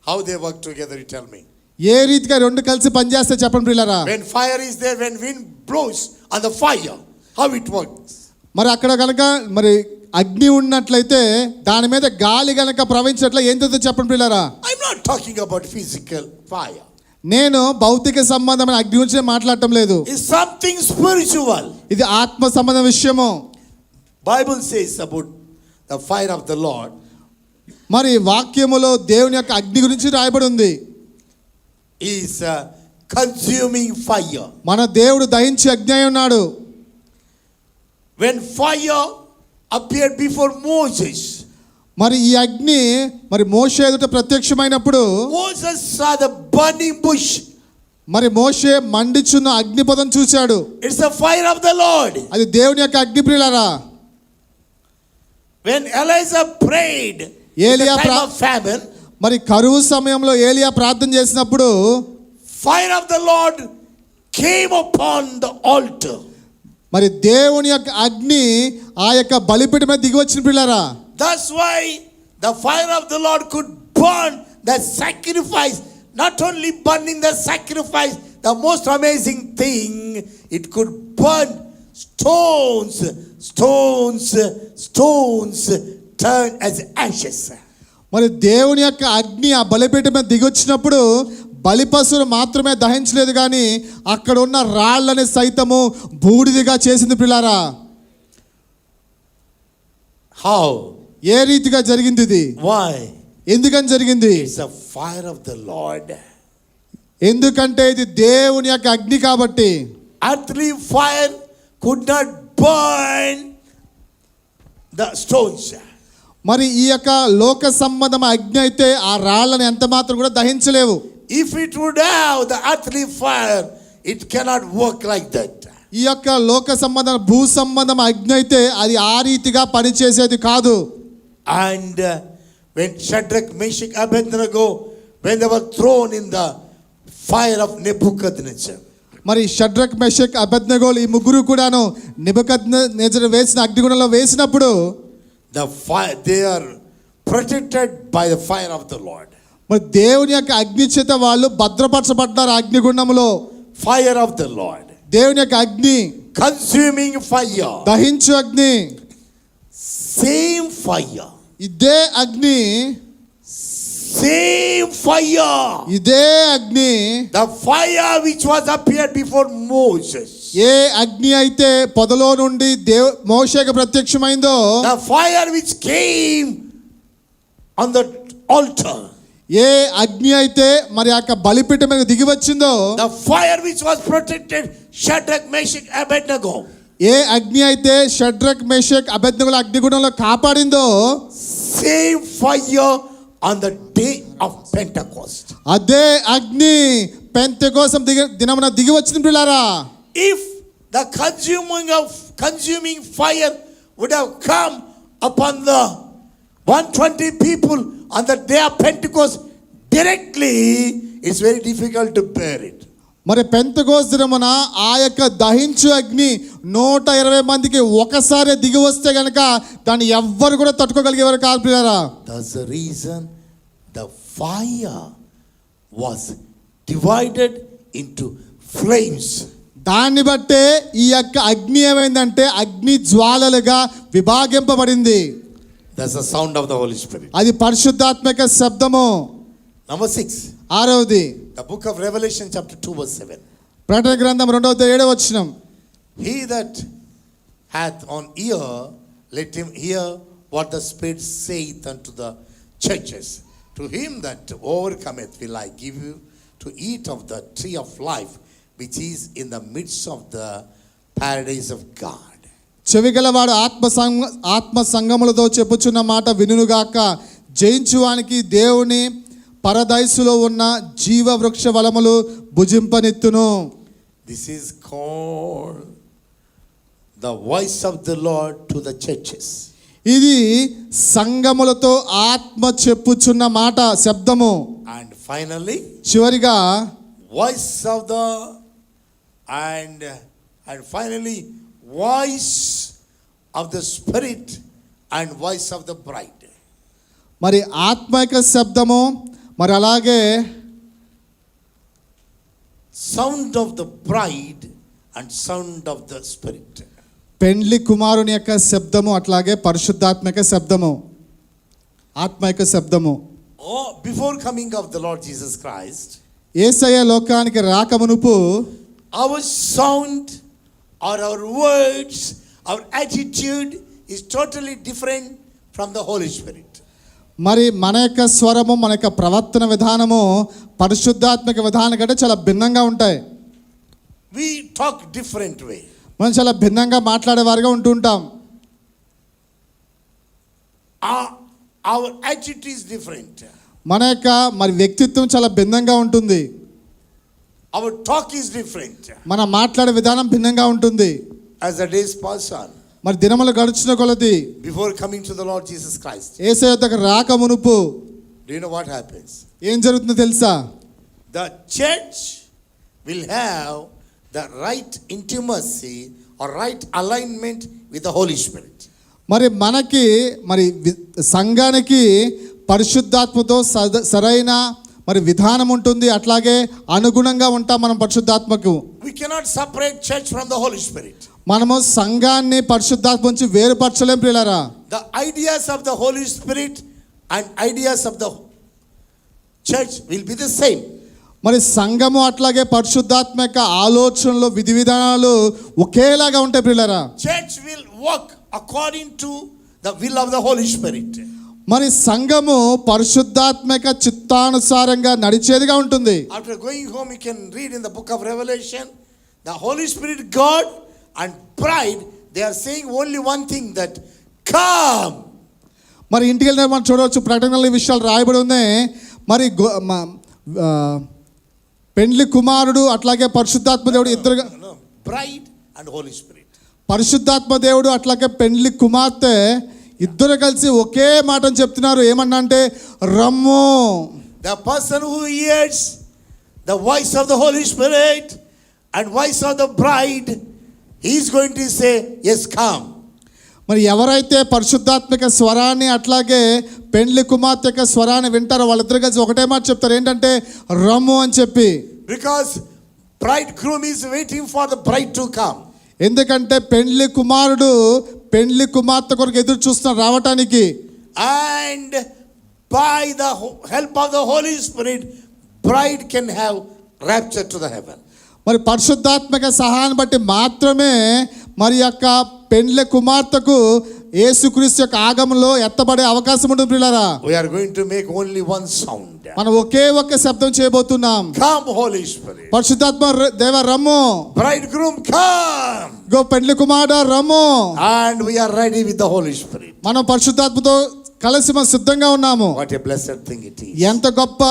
[SPEAKER 1] How they work together, you tell me.
[SPEAKER 2] ఏ రీతిగా రెండు కలిసి పనిచేస్తే చెప్పండి ప్రియులారా.
[SPEAKER 1] When fire is there, when wind blows on the fire, how it works?
[SPEAKER 2] మరి అక్కడ కనుక మరి అగ్ని ఉన్నట్లయితే దాని మీద గాలి కనుక ప్రవహించినట్లే ఏం జరుగుతుందో చెప్పండి ప్రియులారా.
[SPEAKER 1] I'm not talking about physical fire.
[SPEAKER 2] నేను భౌతిక సంబంధమైన అగ్ని గురించి మాట్లాడటం లేదు.
[SPEAKER 1] It's something spiritual.
[SPEAKER 2] ఇది ఆత్మ సంబంధ విషయము.
[SPEAKER 1] Bible says about the fire of the Lord.
[SPEAKER 2] మరి వాక్యములో దేవుని యొక్క అగ్ని గురించి రాయబడి ఉంది.
[SPEAKER 1] Is a consuming fire.
[SPEAKER 2] మన దేవుడు దహించి అగ్ని అయి ఉన్నాడు.
[SPEAKER 1] When fire appeared before Moses,
[SPEAKER 2] మరి ఈ అగ్ని మరి మోషే ఎదుట ప్రత్యక్షమైనప్పుడు
[SPEAKER 1] Moses saw the burning bush.
[SPEAKER 2] మరి మోషే మండిచున్న అగ్నిపథం చూశాడు.
[SPEAKER 1] It's the fire of the Lord.
[SPEAKER 2] అది దేవుని యొక్క అగ్ని ప్రియులారా.
[SPEAKER 1] When Elijah prayed in the time of famine,
[SPEAKER 2] మరి కరువు సమయంలో ఏలియా ప్రార్థన చేసినప్పుడు
[SPEAKER 1] fire of the Lord came upon the altar.
[SPEAKER 2] మరి దేవుని యొక్క అగ్ని ఆ యొక్క బలిపీఠం మీద దిగి వచ్చిన ప్రియులారా.
[SPEAKER 1] That's why the fire of the Lord could burn the sacrifice. Not only burning the sacrifice, the most amazing thing, it could burn stones turned as ashes.
[SPEAKER 2] మరి దేవుని యొక్క అగ్ని ఆ బలిపీఠం మీద దిగొచ్చినప్పుడు బలిపశువులు మాత్రమే దహించలేదు కానీ అక్కడ ఉన్న రాళ్ళని సైతము బూడిదిగా చేసింది పిల్లారా.
[SPEAKER 1] How?
[SPEAKER 2] ఏ రీతిగా జరిగింది ఇది?
[SPEAKER 1] Why?
[SPEAKER 2] ఎందుకని జరిగింది?
[SPEAKER 1] It's the fire of the Lord.
[SPEAKER 2] ఎందుకంటే ఇది దేవుని యొక్క అగ్ని కాబట్టి.
[SPEAKER 1] Earthly fire could not burn the stones.
[SPEAKER 2] మరి ఈ యొక్క లోక సంబంధం అగ్ని అయితే ఆ రాళ్ళని ఎంత మాత్రం కూడా దహించలేవు.
[SPEAKER 1] If it would have the earthly fire, it cannot work like that.
[SPEAKER 2] ఈ యొక్క లోక సంబంధం భూ సంబంధం అగ్ని అయితే అది ఆ రీతిగా పనిచేసేది కాదు.
[SPEAKER 1] And when Shadrach, Meshach, Abednego, when they were thrown in the fire of Nebuchadnezzar,
[SPEAKER 2] మరి షడ్రక్ మెషక్ అబేద్నెగోలు ఈ ముగ్గురు కూడాను నెబుకద్నెజర్ వేసిన అగ్నిగుండంలో వేసినప్పుడు
[SPEAKER 1] the fire, they are protected by the fire of the Lord.
[SPEAKER 2] మరి దేవుని యొక్క అగ్ని చేత వాళ్ళు భద్రపరచబడ్డారు. అగ్నిగుండంలో
[SPEAKER 1] Fire of the Lord,
[SPEAKER 2] దేవుని యొక్క అగ్ని,
[SPEAKER 1] consuming fire,
[SPEAKER 2] దహించు అగ్ని.
[SPEAKER 1] same fire,
[SPEAKER 2] ఇదే అగ్ని,
[SPEAKER 1] same fire,
[SPEAKER 2] ఇదే అగ్ని,
[SPEAKER 1] the fire which was appeared before Moses,
[SPEAKER 2] ఏ అగ్ని అయితే పొదలో నుండి మోషేకు ప్రత్యక్షమైందో,
[SPEAKER 1] the fire which came on the altar,
[SPEAKER 2] ఏ అగ్ని అయితే మరి యొక్క బలిపీఠం మీద దిగి వచ్చిందో,
[SPEAKER 1] the fire which was protected Shadrach, Meshach, Abednego,
[SPEAKER 2] ఏ అగ్ని అయితే షడ్రక్ మెషక్ అబేద్నెగోల అగ్నిగుండంలో కాపాడిందో,
[SPEAKER 1] same fire on the day of Pentecost.
[SPEAKER 2] అదే అగ్ని పెంతెకోస్తు దినమున దిగి వచ్చింది పిల్లారా.
[SPEAKER 1] If the consuming fire would have come upon the 120 people on the day of Pentecost directly, it's very difficult to bear it.
[SPEAKER 2] మరి పెంతెకోస్తు దినమున ఆ యొక్క దహించు అగ్ని 120 మందికి ఒకసారి దిగి వస్తే గనక దాన్ని ఎవ్వరు కూడా తట్టుకోగలిగేవారు కాదు పిల్లారా.
[SPEAKER 1] That's the reason the fire was divided into flames.
[SPEAKER 2] దాన్ని బట్టే ఈ యొక్క అగ్ని ఏమైందంటే అగ్ని జ్వాలలుగా విభాగింపబడింది.
[SPEAKER 1] That's the sound of the Holy Spirit.
[SPEAKER 2] అది పరిశుద్ధాత్మక శబ్దము.
[SPEAKER 1] Number 6,
[SPEAKER 2] ఆరవది
[SPEAKER 1] the book of Revelation chapter 2 verse 7.
[SPEAKER 2] ప్రకటన గ్రంథం 2:7
[SPEAKER 1] He that hath on ear, let him hear what the Spirit saith unto the churches. To him that overcometh will I give you to eat of the tree of life, which is in the midst of the paradise of God.
[SPEAKER 2] చెవిగలవాడు ఆత్మ సంగములతో చెప్పుచున్న మాట వినుగాక. జయించువానికి దేవుని పరదైసులో ఉన్న జీవ వృక్ష ఫలములు భుజింపనిత్తును.
[SPEAKER 1] This is called the voice of the Lord to the churches.
[SPEAKER 2] ఇది సంగములతో ఆత్మ చెప్పుచున్న మాట శబ్దము.
[SPEAKER 1] And finally,
[SPEAKER 2] చివరిగా
[SPEAKER 1] voice of the and finally voice of the Spirit and voice of the bride.
[SPEAKER 2] మరి ఆత్మిక శబ్దము, మరి అలాగే
[SPEAKER 1] sound of the bride and sound of the Spirit.
[SPEAKER 2] పెండ్లి కుమారుని యొక్క శబ్దము, అట్లాగే పరిశుద్ధాత్మక శబ్దము, ఆత్మిక శబ్దము.
[SPEAKER 1] Oh, before coming of the Lord Jesus Christ,
[SPEAKER 2] యేసయ్య లోకానికి రాకమునుపు
[SPEAKER 1] our sound or our words, our attitude is totally different from the Holy Spirit.
[SPEAKER 2] మరి మన యొక్క స్వరము, మన యొక్క ప్రవర్తన విధానము పరిశుద్ధాత్మక విధానం కంటే చాలా భిన్నంగా ఉంటాయి.
[SPEAKER 1] We talk different way.
[SPEAKER 2] మనం చాలా భిన్నంగా మాట్లాడేవారుగా ఉంటూ ఉంటాం.
[SPEAKER 1] Our attitude is different.
[SPEAKER 2] మన యొక్క మరి వ్యక్తిత్వం చాలా భిన్నంగా ఉంటుంది.
[SPEAKER 1] Our talk is different.
[SPEAKER 2] మనం మాట్లాడే విధానం భిన్నంగా ఉంటుంది.
[SPEAKER 1] As the days pass on,
[SPEAKER 2] మరి దినములు గడుచిన కొలది
[SPEAKER 1] before coming to the Lord Jesus Christ,
[SPEAKER 2] యేసయ్య యొద్దకు రాకమునుపు
[SPEAKER 1] do you know what happens?
[SPEAKER 2] ఏం జరుగుతుందో తెలుసా?
[SPEAKER 1] The church will have the right intimacy or right alignment with the Holy Spirit.
[SPEAKER 2] మరి మనకి మరి సంఘానికి పరిశుద్ధాత్మతో సరైన మరి విధానం ఉంటుంది, అట్లాగే అనుగుణంగా ఉంటాం మనం పరిశుద్ధాత్మకు.
[SPEAKER 1] We cannot separate church from the Holy Spirit.
[SPEAKER 2] మనము సంఘాన్ని పరిశుద్ధాత్మ నుంచి వేరుపరచలేం ప్రియులారా.
[SPEAKER 1] the ideas of the Holy Spirit and ideas of the church will be the same.
[SPEAKER 2] మరి సంఘము అట్లాగే పరిశుద్ధాత్మ యొక్క ఆలోచనలు విధి విధానాలు ఒకేలాగా ఉంటాయి ప్రియులారా.
[SPEAKER 1] Church will work according to the will of the Holy Spirit.
[SPEAKER 2] మరి సంఘము పరిశుద్ధాత్మ యొక్క చిత్తానుసారంగా నడిచేదిగా ఉంటుంది.
[SPEAKER 1] After going home you can read in the book of Revelation, the Holy Spirit, God and bride, they are saying only one thing, that come.
[SPEAKER 2] మరి ఇంటికి వెళ్ళిన మనం చూడవచ్చు, ప్రకటనలో ఈ విషయాలు రాయబడి ఉన్నాయి. మరి పెండ్లి కుమారుడు అట్లాగే పరిశుద్ధాత్మ దేవుడు ఇద్దరుగా,
[SPEAKER 1] bride and Holy Spirit,
[SPEAKER 2] పరిశుద్ధాత్మ దేవుడు అట్లాగే పెండ్లి కుమార్తె ఇద్దరు కలిసి ఒకే మాటను చెప్తున్నారు. ఏమన్నా అంటే రమ్ము.
[SPEAKER 1] The person who hears the voice of the Holy Spirit and voice of the bride, he is going to say, yes, come.
[SPEAKER 2] మరి ఎవరైతే పరిశుద్ధాత్మక స్వరాన్ని అట్లాగే పెండ్లి కుమార్తె యొక్క స్వరాన్ని వింటారో వాళ్ళిద్దరు కలిసి ఒకటే మాట చెప్తారు, ఏంటంటే రమ్ము అని చెప్పి.
[SPEAKER 1] Because bridegroom is waiting for the bride to come.
[SPEAKER 2] ఎందుకంటే పెండ్లి కుమారుడు పెండ్లి కుమార్తె కొరకు ఎదురు చూస్తున్నారు రావటానికి.
[SPEAKER 1] And by the help of the Holy Spirit, bride can have rapture to the heaven.
[SPEAKER 2] మరి పరిశుద్ధాత్మక సహాయాన్ని బట్టి మాత్రమే మరి యొక్క పెండ్లి కుమార్తెకు యేసుక్రీస్తు యొక్క ఆగమనంలో ఎత్తబడే అవకాశం ఉంటుంది ప్రియులారా.
[SPEAKER 1] We are going to make only one sound.
[SPEAKER 2] మనం ఒకే ఒక్క శబ్దం చేయబోతున్నాం.
[SPEAKER 1] Come Holy Spirit.
[SPEAKER 2] పరిశుద్ధాత్మ దేవ రమ్ము.
[SPEAKER 1] Bridegroom come.
[SPEAKER 2] గో పెండ్లి కుమారుడా రమ్ము.
[SPEAKER 1] And we are ready with the Holy Spirit.
[SPEAKER 2] మనం పరిశుద్ధాత్మతో కలిసి మనం సిద్ధంగా ఉన్నాము.
[SPEAKER 1] What a blessed thing it is.
[SPEAKER 2] ఎంత గొప్ప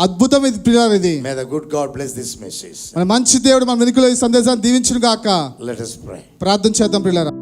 [SPEAKER 2] అద్భుతం ఇది ప్రియులారా ఇది.
[SPEAKER 1] May the good God bless this message.
[SPEAKER 2] మన మంచి దేవుడు మన వెనుకలో ఈ సందేశాన్ని దీవించును గాక.
[SPEAKER 1] Let us pray.
[SPEAKER 2] ప్రార్థన చేద్దాం ప్రియులారా.